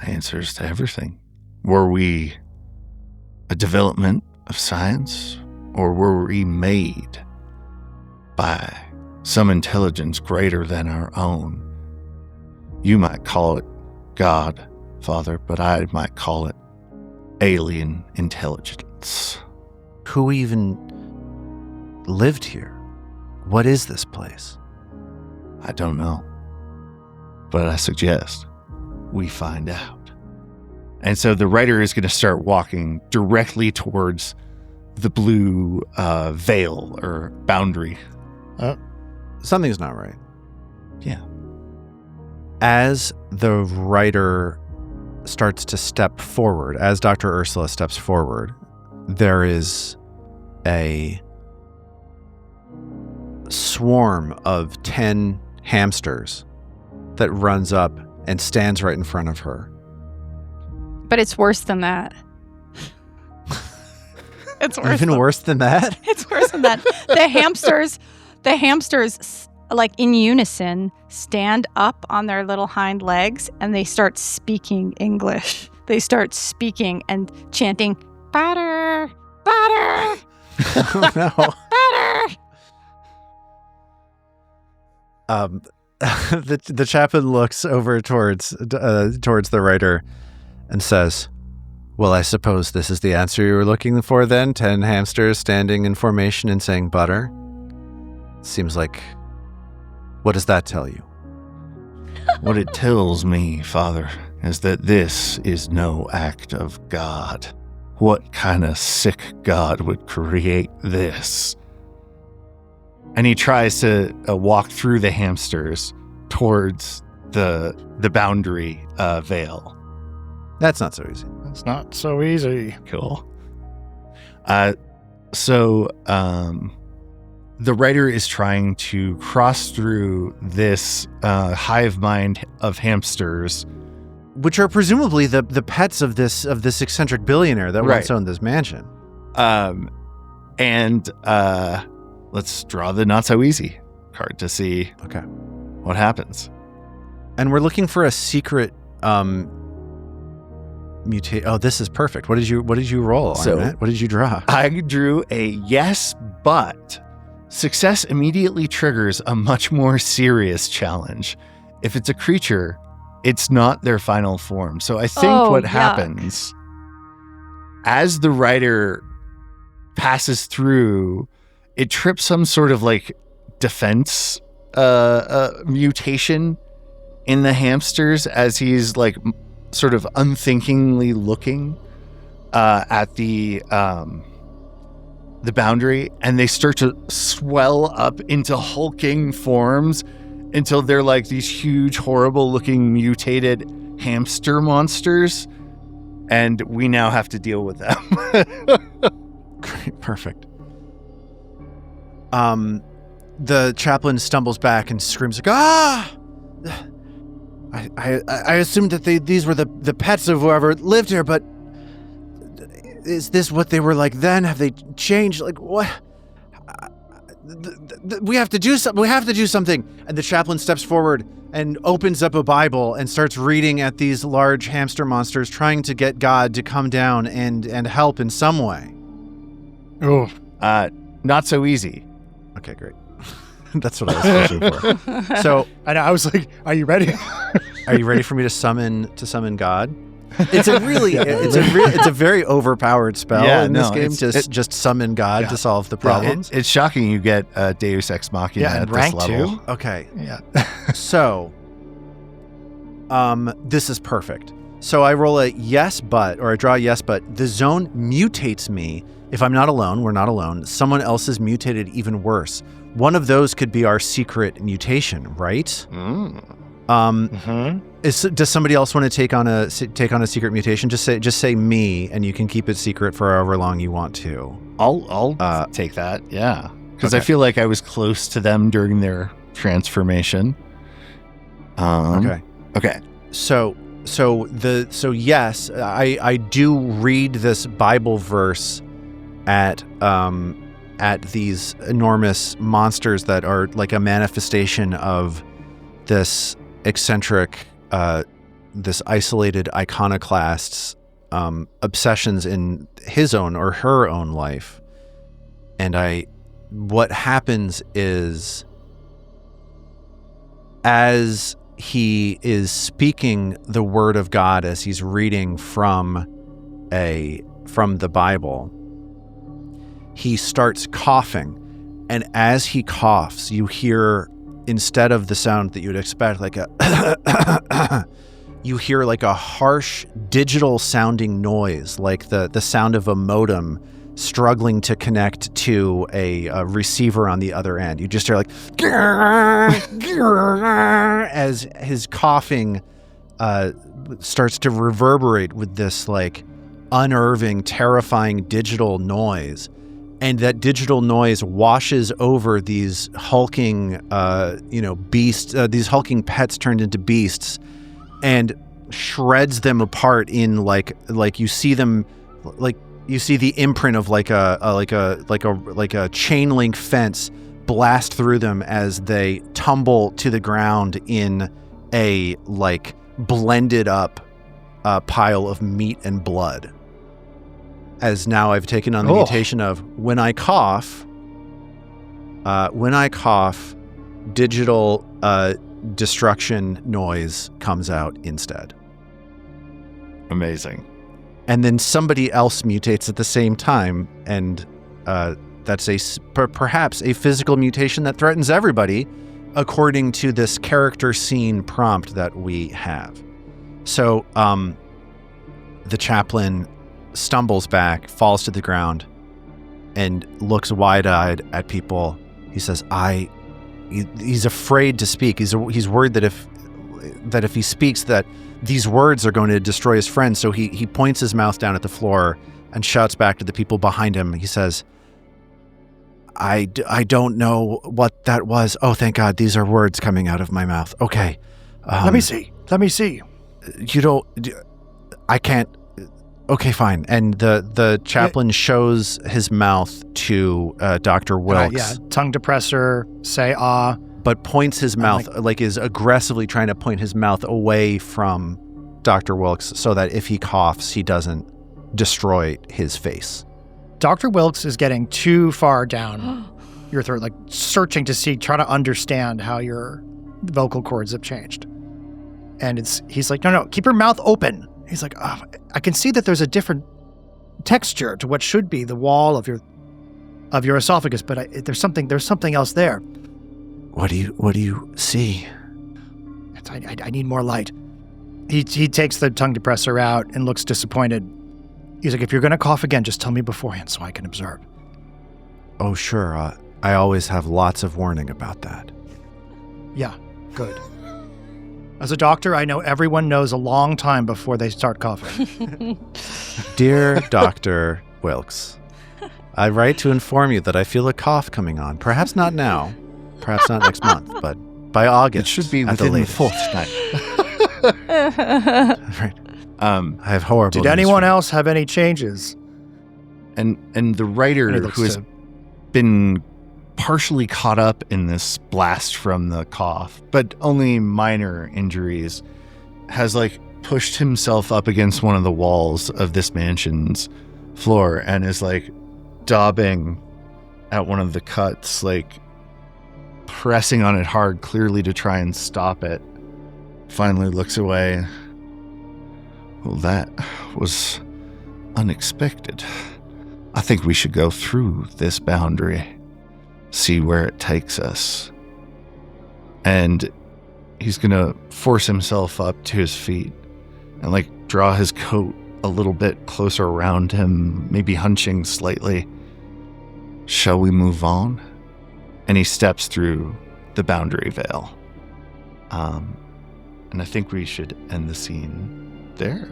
Answers to everything. Were we a development of science, or were we made by some intelligence greater than our own? You might call it God, Father, but I might call it alien intelligence. Who even lived here? What is this place? I don't know, but I suggest we find out. And so the writer is going to start walking directly towards the blue veil or boundary. Something's not right. Yeah. As the writer starts to step forward, as Dr. Ursula steps forward, there is a swarm of 10 hamsters that runs up and stands right in front of her. But it's worse than that. It's worse. Even worse than that? It's worse than that. The hamsters, like in unison, stand up on their little hind legs and they start speaking English. They start speaking and chanting, "Butter, butter, Oh, no. butter." The chaplain looks over towards the writer and says, "Well, I suppose this is the answer you were looking for then? 10 hamsters standing in formation and saying butter? Seems like... What does that tell you?" What it tells me, Father, is that this is no act of God. What kind of sick God would create this? And he tries to walk through the hamsters towards the boundary veil. That's not so easy. It's not so easy. Cool. So the writer is trying to cross through this hive mind of hamsters, Which are presumably the pets of this eccentric billionaire that once Right. owned this mansion. And let's draw the not so easy card to see what happens. And we're looking for a secret mutate. Oh, this is perfect. What did you roll on that? What did you draw? I drew a yes, but success immediately triggers a much more serious challenge. If it's a creature, it's not their final form. So I think what happens as the writer passes through, it trips some sort of like defense mutation in the hamsters as he's like sort of unthinkingly looking at the boundary, and they start to swell up into hulking forms until they're like these huge, horrible looking mutated hamster monsters, and we now have to deal with them. Great, perfect. The chaplain stumbles back and screams like, "Ah! I assumed that these were the pets of whoever lived here, but is this what they were like then? Have they changed? Like what? We have to do something. We have to do something." And the chaplain steps forward and opens up a Bible and starts reading at these large hamster monsters, trying to get God to come down and help in some way. Oh, not so easy. Okay, great. That's what I was pushing for. So I know. I was like, "Are you ready?" Are you ready for me to summon God? It's a very overpowered spell in this game to just summon God to solve the problems. It's shocking you get Deus Ex Machina at this rank level. 2. Okay. Yeah. So, this is perfect. So I roll a yes, but, or I draw a yes, but the zone mutates me. If I'm not alone, we're not alone. Someone else is mutated even worse. One of those could be our secret mutation, right? Does somebody else want to take on a secret mutation? Just say me, and you can keep it secret for however long you want to. I'll take that. Yeah, because I feel like I was close to them during their transformation. Okay. So yes, I do read this Bible verse at these enormous monsters that are like a manifestation of this eccentric, this isolated iconoclast's obsessions in his own or her own life. And what happens is, as he is speaking the word of God, as he's reading from the Bible, he starts coughing. And as he coughs, you hear, instead of the sound that you would expect, like you hear like a harsh digital sounding noise, like the sound of a modem struggling to connect to a receiver on the other end. You just hear like as his coughing starts to reverberate with this like unnerving, terrifying digital noise. And that digital noise washes over these hulking, beasts, these hulking pets turned into beasts, and shreds them apart in like you see them, like you see the imprint of like a chain link fence blast through them as they tumble to the ground in a like blended up pile of meat and blood. As now I've taken on the mutation of when I cough, digital destruction noise comes out instead. Amazing. And then somebody else mutates at the same time, and that's perhaps a physical mutation that threatens everybody, according to this character scene prompt that we have. So the chaplain stumbles back, falls to the ground, and looks wide-eyed at people. He says, he's afraid to speak. He's worried that if he speaks, that these words are going to destroy his friend. So he points his mouth down at the floor and shouts back to the people behind him. He says, I don't know what that was. Oh, thank God. These are words coming out of my mouth. Okay. Let me see. I can't. Okay, fine. And the chaplain shows his mouth to Dr. Wilkes. Tongue depressor, say ah. But points his mouth, is aggressively trying to point his mouth away from Dr. Wilkes so that if he coughs, he doesn't destroy his face. Dr. Wilkes is getting too far down your throat, searching to try to understand how your vocal cords have changed. And he's like, no, keep your mouth open. He's like, oh, I can see that there's a different texture to what should be the wall of your esophagus, but there's something else there. What do you see? I need more light. He takes the tongue depressor out and looks disappointed. He's like, if you're going to cough again, just tell me beforehand so I can observe. Oh, sure. I always have lots of warning about that. Yeah, good. As a doctor, I know everyone knows a long time before they start coughing. Dear Dr. Wilkes, I write to inform you that I feel a cough coming on. Perhaps not now, perhaps not next month, but by August. It should be within the fortnight. Right. I have horrible. Did anyone else have any changes? And the writer who has been partially caught up in this blast from the cough, but only minor injuries, has pushed himself up against one of the walls of this mansion's floor and is daubing at one of the cuts, pressing on it hard, clearly to try and stop it. Finally looks away. Well, that was unexpected. I think we should go through this boundary, see where it takes us. And he's going to force himself up to his feet and draw his coat a little bit closer around him, maybe hunching slightly. Shall we move on? And he steps through the boundary veil. And I think we should end the scene there.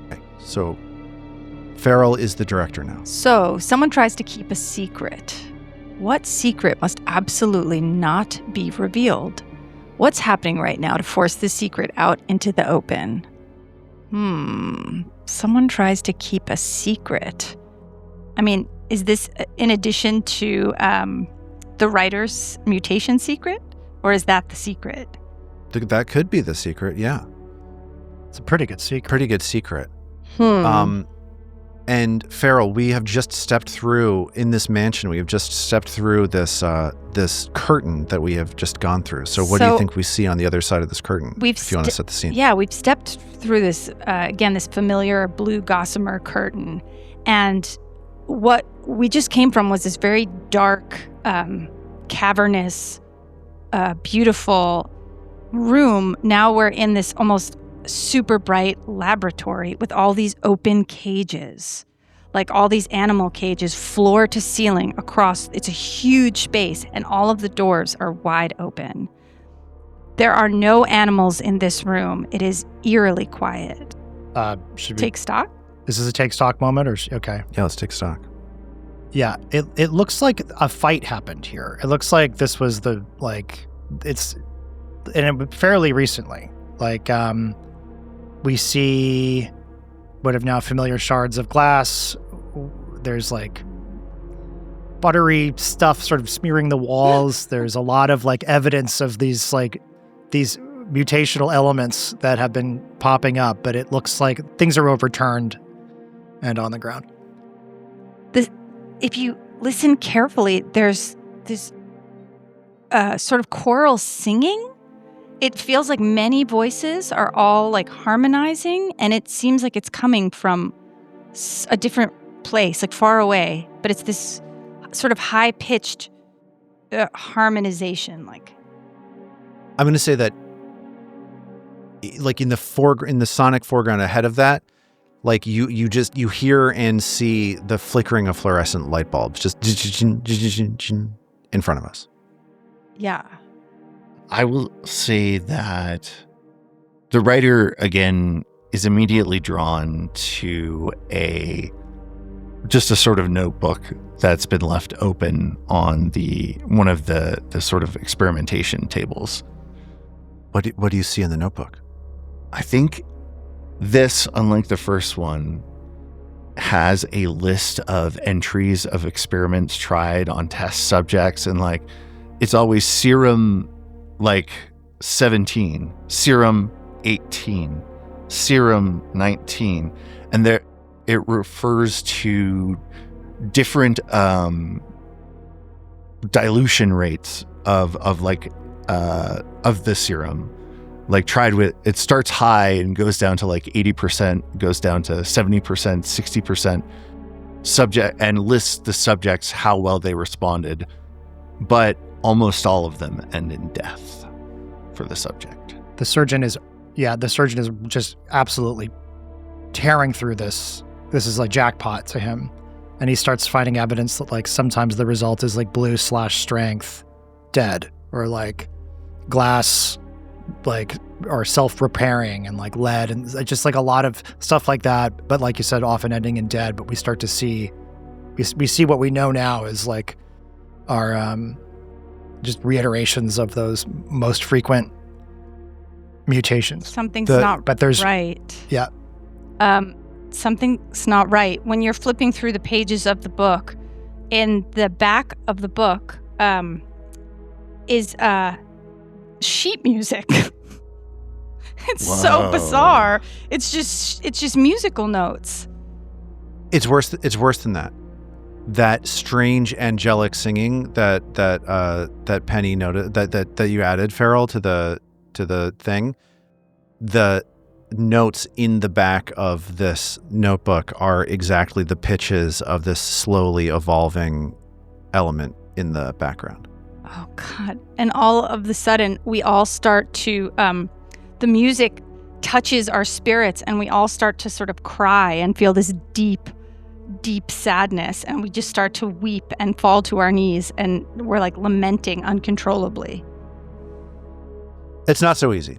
Okay, so Farrell is the director now. So someone tries to keep a secret. What secret must absolutely not be revealed? What's happening right now to force the secret out into the open? Someone tries to keep a secret. I mean, is this in addition to the writer's mutation secret? Or is that the secret? That could be the secret, yeah. It's a pretty good secret. Pretty good secret. And Farrell, we have just stepped through, in this mansion, we have just stepped through this curtain that we have just gone through. So what do you think we see on the other side of this curtain, if you want to set the scene? Yeah, we've stepped through this, again, this familiar blue gossamer curtain. And what we just came from was this very dark, cavernous, beautiful room. Now we're in this almost super bright laboratory with all these open cages, all these animal cages, floor to ceiling across. It's a huge space and all of the doors are wide open. There are no animals in this room. It is eerily quiet. Should we take stock? Is this a take stock moment or okay? Yeah, let's take stock. Yeah, it looks like a fight happened here. It looks like this was fairly recently. We see what have now familiar shards of glass. There's buttery stuff sort of smearing the walls. There's a lot of evidence of these mutational elements that have been popping up, but it looks like things are overturned and on the ground. If you listen carefully, there's this sort of choral singing. It feels like many voices are all harmonizing, and it seems like it's coming from a different place, far away. But it's this sort of high-pitched harmonization. I'm going to say that, in the sonic foreground ahead of that, you hear and see the flickering of fluorescent light bulbs just in front of us. Yeah. I will say that the writer, again, is immediately drawn to just a sort of notebook that's been left open on one of the sort of experimentation tables. What do you see in the notebook? I think this, unlike the first one, has a list of entries of experiments tried on test subjects, and like it's always serum like 17, serum 18, serum 19, and there it refers to different dilution rates of the serum. Like tried with, it starts high and goes down to like 80%, goes down to 70%, 60% subject, and lists the subjects how well they responded. But almost all of them end in death for the subject. The surgeon is just absolutely tearing through this. This is like jackpot to him. And he starts finding evidence that like sometimes the result is like blue/strength, dead, or like glass, like, or self-repairing, and like lead, and just like a lot of stuff like that. But like you said, often ending in dead. But we start to see, we see what we know now is like our just reiterations of those most frequent mutations. Something's not but there's, right. Yeah. Something's not right. When you're flipping through the pages of the book, in the back of the book is sheet music. It's so bizarre. It's just musical notes. It's worse than that. That strange angelic singing that Penny noted that you added, Farrell, to the thing. The notes in the back of this notebook are exactly the pitches of this slowly evolving element in the background. Oh God. And all of the sudden we all start to the music touches our spirits, and we all start to sort of cry and feel this deep sadness, and we just start to weep and fall to our knees, and we're like lamenting uncontrollably. It's not so easy.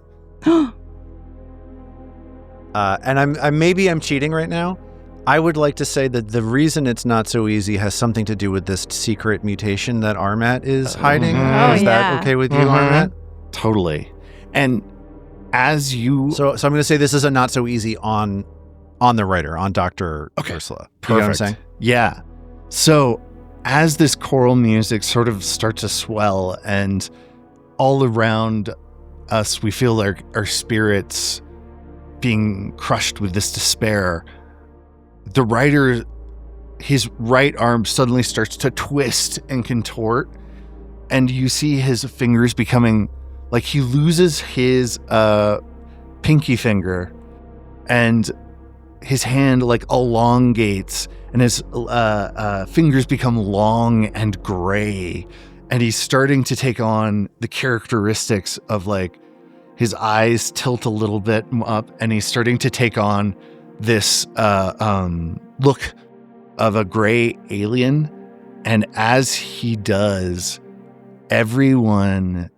And I'm cheating right now. I would like to say that the reason it's not so easy has something to do with this secret mutation that Armat is hiding. Is that okay with you, Armat? Totally. And as you... So I'm going to say this is a not so easy on the writer, on Dr. Ursula. Perfect. You know what I'm saying? Yeah. So as this choral music sort of starts to swell, and all around us we feel our spirits being crushed with this despair, the writer, his right arm suddenly starts to twist and contort, and you see his fingers becoming like he loses his pinky finger, and his hand like elongates, and his fingers become long and gray, and he's starting to take on the characteristics of like his eyes tilt a little bit up, and he's starting to take on this look of a gray alien. And as he does, everyone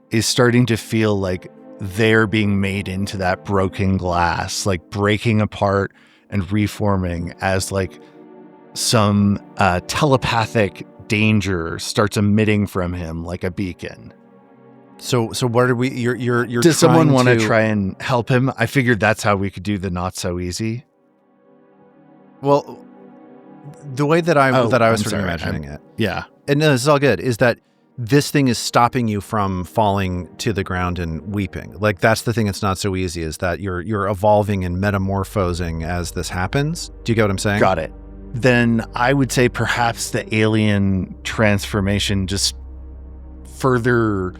is starting to feel like they're being made into that broken glass, like breaking apart and reforming as like some telepathic danger starts emitting from him like a beacon. So what are we? You're. Does someone want to try and help him? I figured that's how we could do the not so easy. Well, the way that I was sort of imagining it, yeah, and no, this is all good, is that this thing is stopping you from falling to the ground and weeping. Like that's the thing that's not so easy, is that you're evolving and metamorphosing as this happens. Do you get what I'm saying? Got it. Then I would say perhaps the alien transformation just further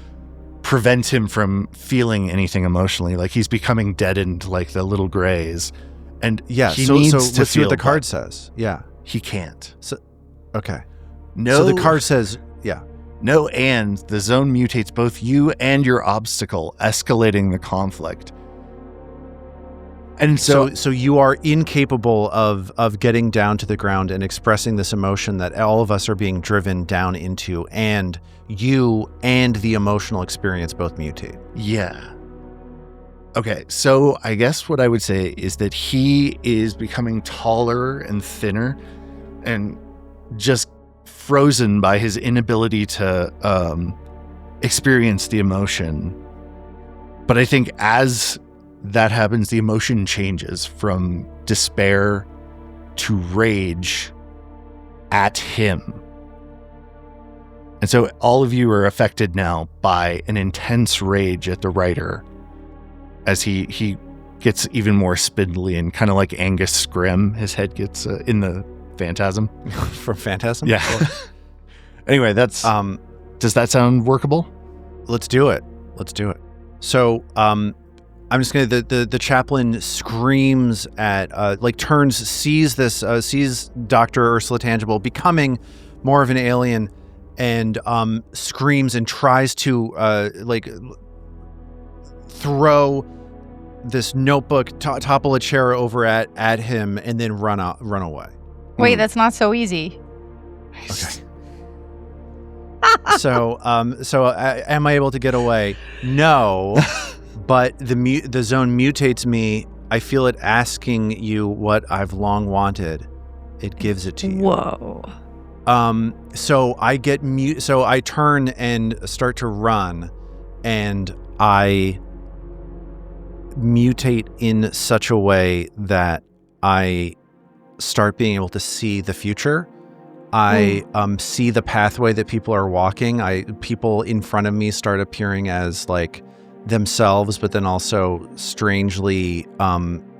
prevents him from feeling anything emotionally. Like he's becoming deadened like the little grays. And yeah, he so needs to let's see feel what the card says. Yeah. He can't. So, okay. No. So the card says, yeah. No, and the zone mutates both you and your obstacle, escalating the conflict. And so you are incapable of getting down to the ground and expressing this emotion that all of us are being driven down into, and you and the emotional experience both mutate. Yeah. Okay, so I guess what I would say is that he is becoming taller and thinner and just frozen by his inability to experience the emotion. But I think as that happens, the emotion changes from despair to rage at him. And so all of you are affected now by an intense rage at the writer as he gets even more spindly and kind of like Angus Scrim. His head gets in the Phantasm. From Phantasm? Yeah. Anyway, that's does that sound workable? Let's do it. So I'm just gonna the chaplain screams at sees Dr. Ursula Tangible becoming more of an alien, and screams and tries to throw this notebook, topple a chair over at him, and then run away. Wait, that's not so easy. Okay. So am I able to get away? No, but the zone mutates me. I feel it asking you what I've long wanted. It gives it to you. Whoa. So I get so I turn and start to run, and I mutate in such a way that I start being able to see the future. I see the pathway that people are walking. People in front of me start appearing as like themselves, but then also strangely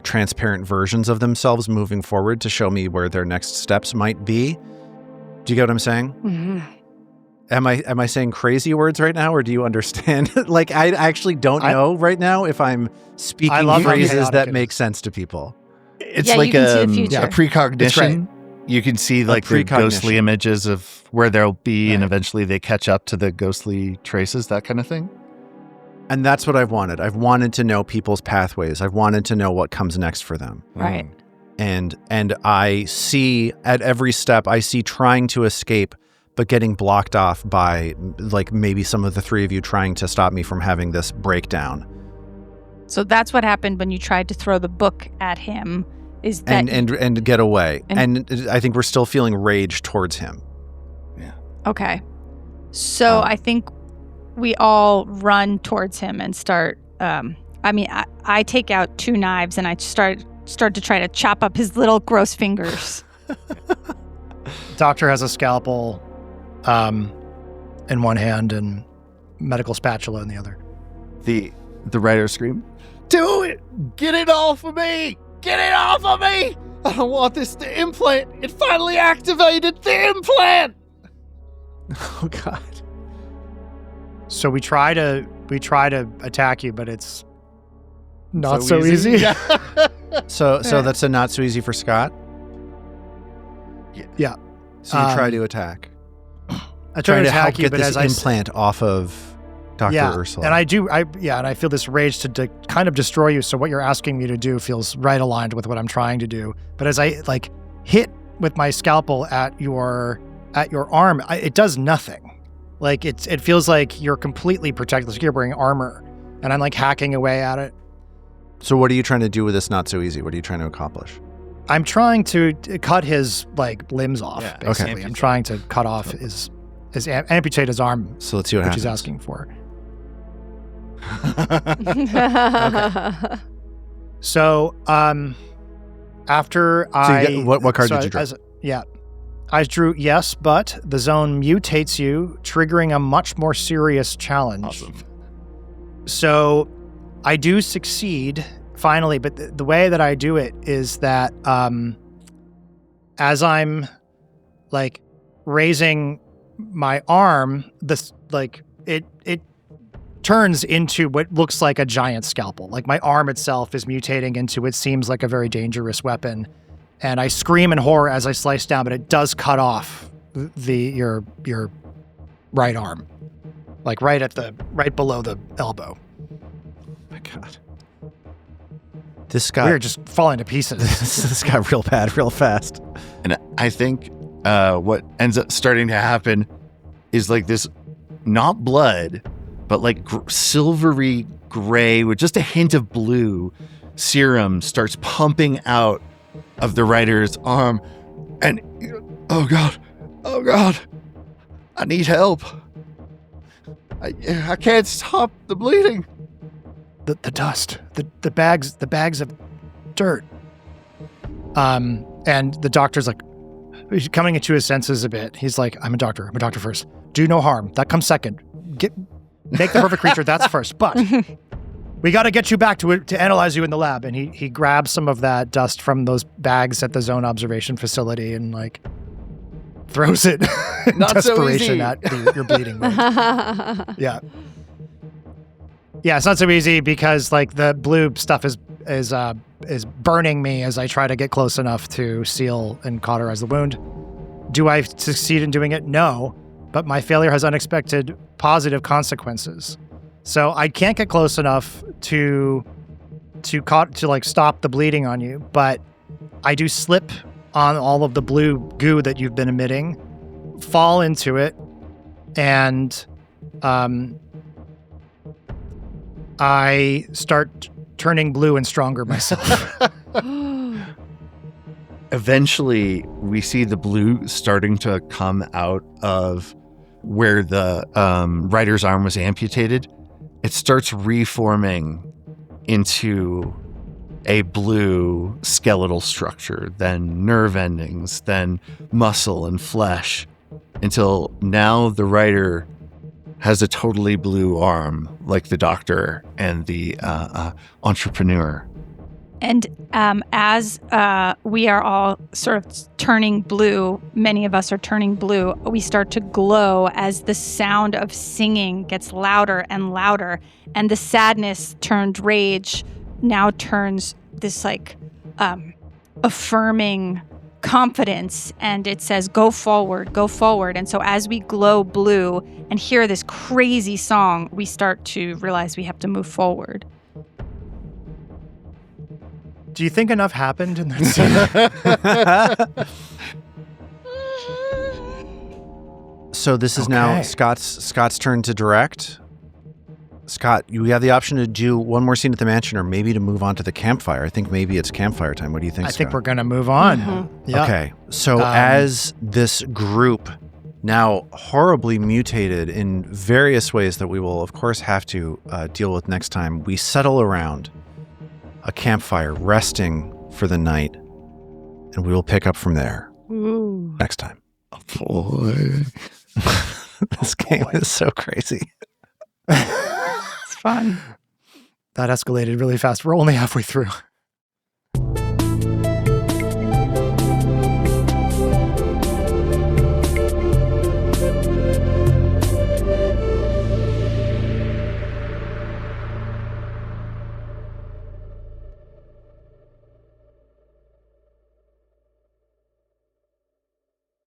transparent versions of themselves moving forward to show me where their next steps might be. Do you get what I'm saying? Mm-hmm. Am I saying crazy words right now, or do you understand? Like, I actually don't know right now if I'm speaking phrases that make sense to people. It's Yeah, like you can see the future. a precognition. You can see like the precognition. ghostly images of where they'll be, Right. and eventually they catch up to the ghostly traces, that kind of thing. And that's what I've wanted. I've wanted to know people's pathways. I've wanted to know what comes next for them. Right. And I see at every step, I see trying to escape, but getting blocked off by like maybe some of the three of you trying to stop me from having this breakdown. So that's what happened when you tried to throw the book at him. Is that and get away. And- And I think we're still feeling rage towards him. okay? So I think we all run towards him and start. I take out 2 knives and I start to try to chop up his little gross fingers. Doctor has a scalpel in one hand and medical spatula in the other. The writer scream, "Do it! Get it off of me! Get it off of me! I don't want this to implant! It finally activated the implant!" Oh God. So we try to attack you, but it's not so easy. So that's a not so easy for Scott. Yeah. So you try to attack. I try to help attack you, get but this as I implant off of Dr. Ursula. and I feel this rage to kind of destroy you. So what you're asking me to do feels right aligned with what I'm trying to do. But as I like hit with my scalpel at your arm, it does nothing. Like it feels like you're completely protected. Like you're wearing armor, and I'm like hacking away at it. So what are you trying to do with this not so easy? What are you trying to accomplish? I'm trying to cut his like limbs off. Yeah, Basically, okay. I'm trying to cut off amputate his arm, So let's see what which happens. he's asking for. So, after what card did you draw? I drew yes, but the zone mutates you, triggering a much more serious challenge. Awesome. So, I do succeed finally, but the way that I do it is that as I'm like raising my arm, it turns into what looks like a giant scalpel. Like my arm itself is mutating into what seems like a very dangerous weapon. And I scream in horror as I slice down, but it does cut off your right arm. Like right below the elbow. My God. This got We're just falling to pieces. this got real bad real fast. And I think what ends up starting to happen is like this, not blood, but like silvery gray with just a hint of blue serum starts pumping out of the writer's arm. And oh God, I need help. I can't stop the bleeding. The dust, the bags of dirt. And the doctor's like, he's coming into his senses a bit. He's like, I'm a doctor first. Do no harm. That comes second. Make the perfect creature, that's first. But we got to get you back to analyze you in the lab. And he grabs some of that dust from those bags at the zone observation facility and like throws it in Not so desperation easy. at your bleeding wound. Yeah. Yeah, it's not so easy because like the blue stuff is burning me as I try to get close enough to seal and cauterize the wound. Do I succeed in doing it? No, but my failure has unexpected positive consequences. So I can't get close enough to like stop the bleeding on you, but I do slip on all of the blue goo that you've been emitting, fall into it, and I start turning blue and stronger myself. Eventually, we see the blue starting to come out of where the rider's arm was amputated. It starts reforming into a blue skeletal structure, then nerve endings, then muscle and flesh, until now the rider has a totally blue arm, like the doctor and the entrepreneur. And as we are all sort of turning blue, many of us are turning blue, we start to glow as the sound of singing gets louder and louder. And the sadness turned rage now turns this like affirming confidence. And it says, go forward, go forward. And so as we glow blue and hear this crazy song, we start to realize we have to move forward. Do you think enough happened in that scene? So this is now Scott's turn to direct. Scott, you have the option to do one more scene at the mansion or maybe to move on to the campfire. I think maybe it's campfire time. What do you think, I Scott? think we're going to move on. Mm-hmm. Yeah. Okay. So as this group, now horribly mutated in various ways that we will, of course, have to deal with next time, we settle around a campfire, resting for the night, and we will pick up from there next time. Boy. This game is so crazy. It's fun. That escalated really fast. We're only halfway through.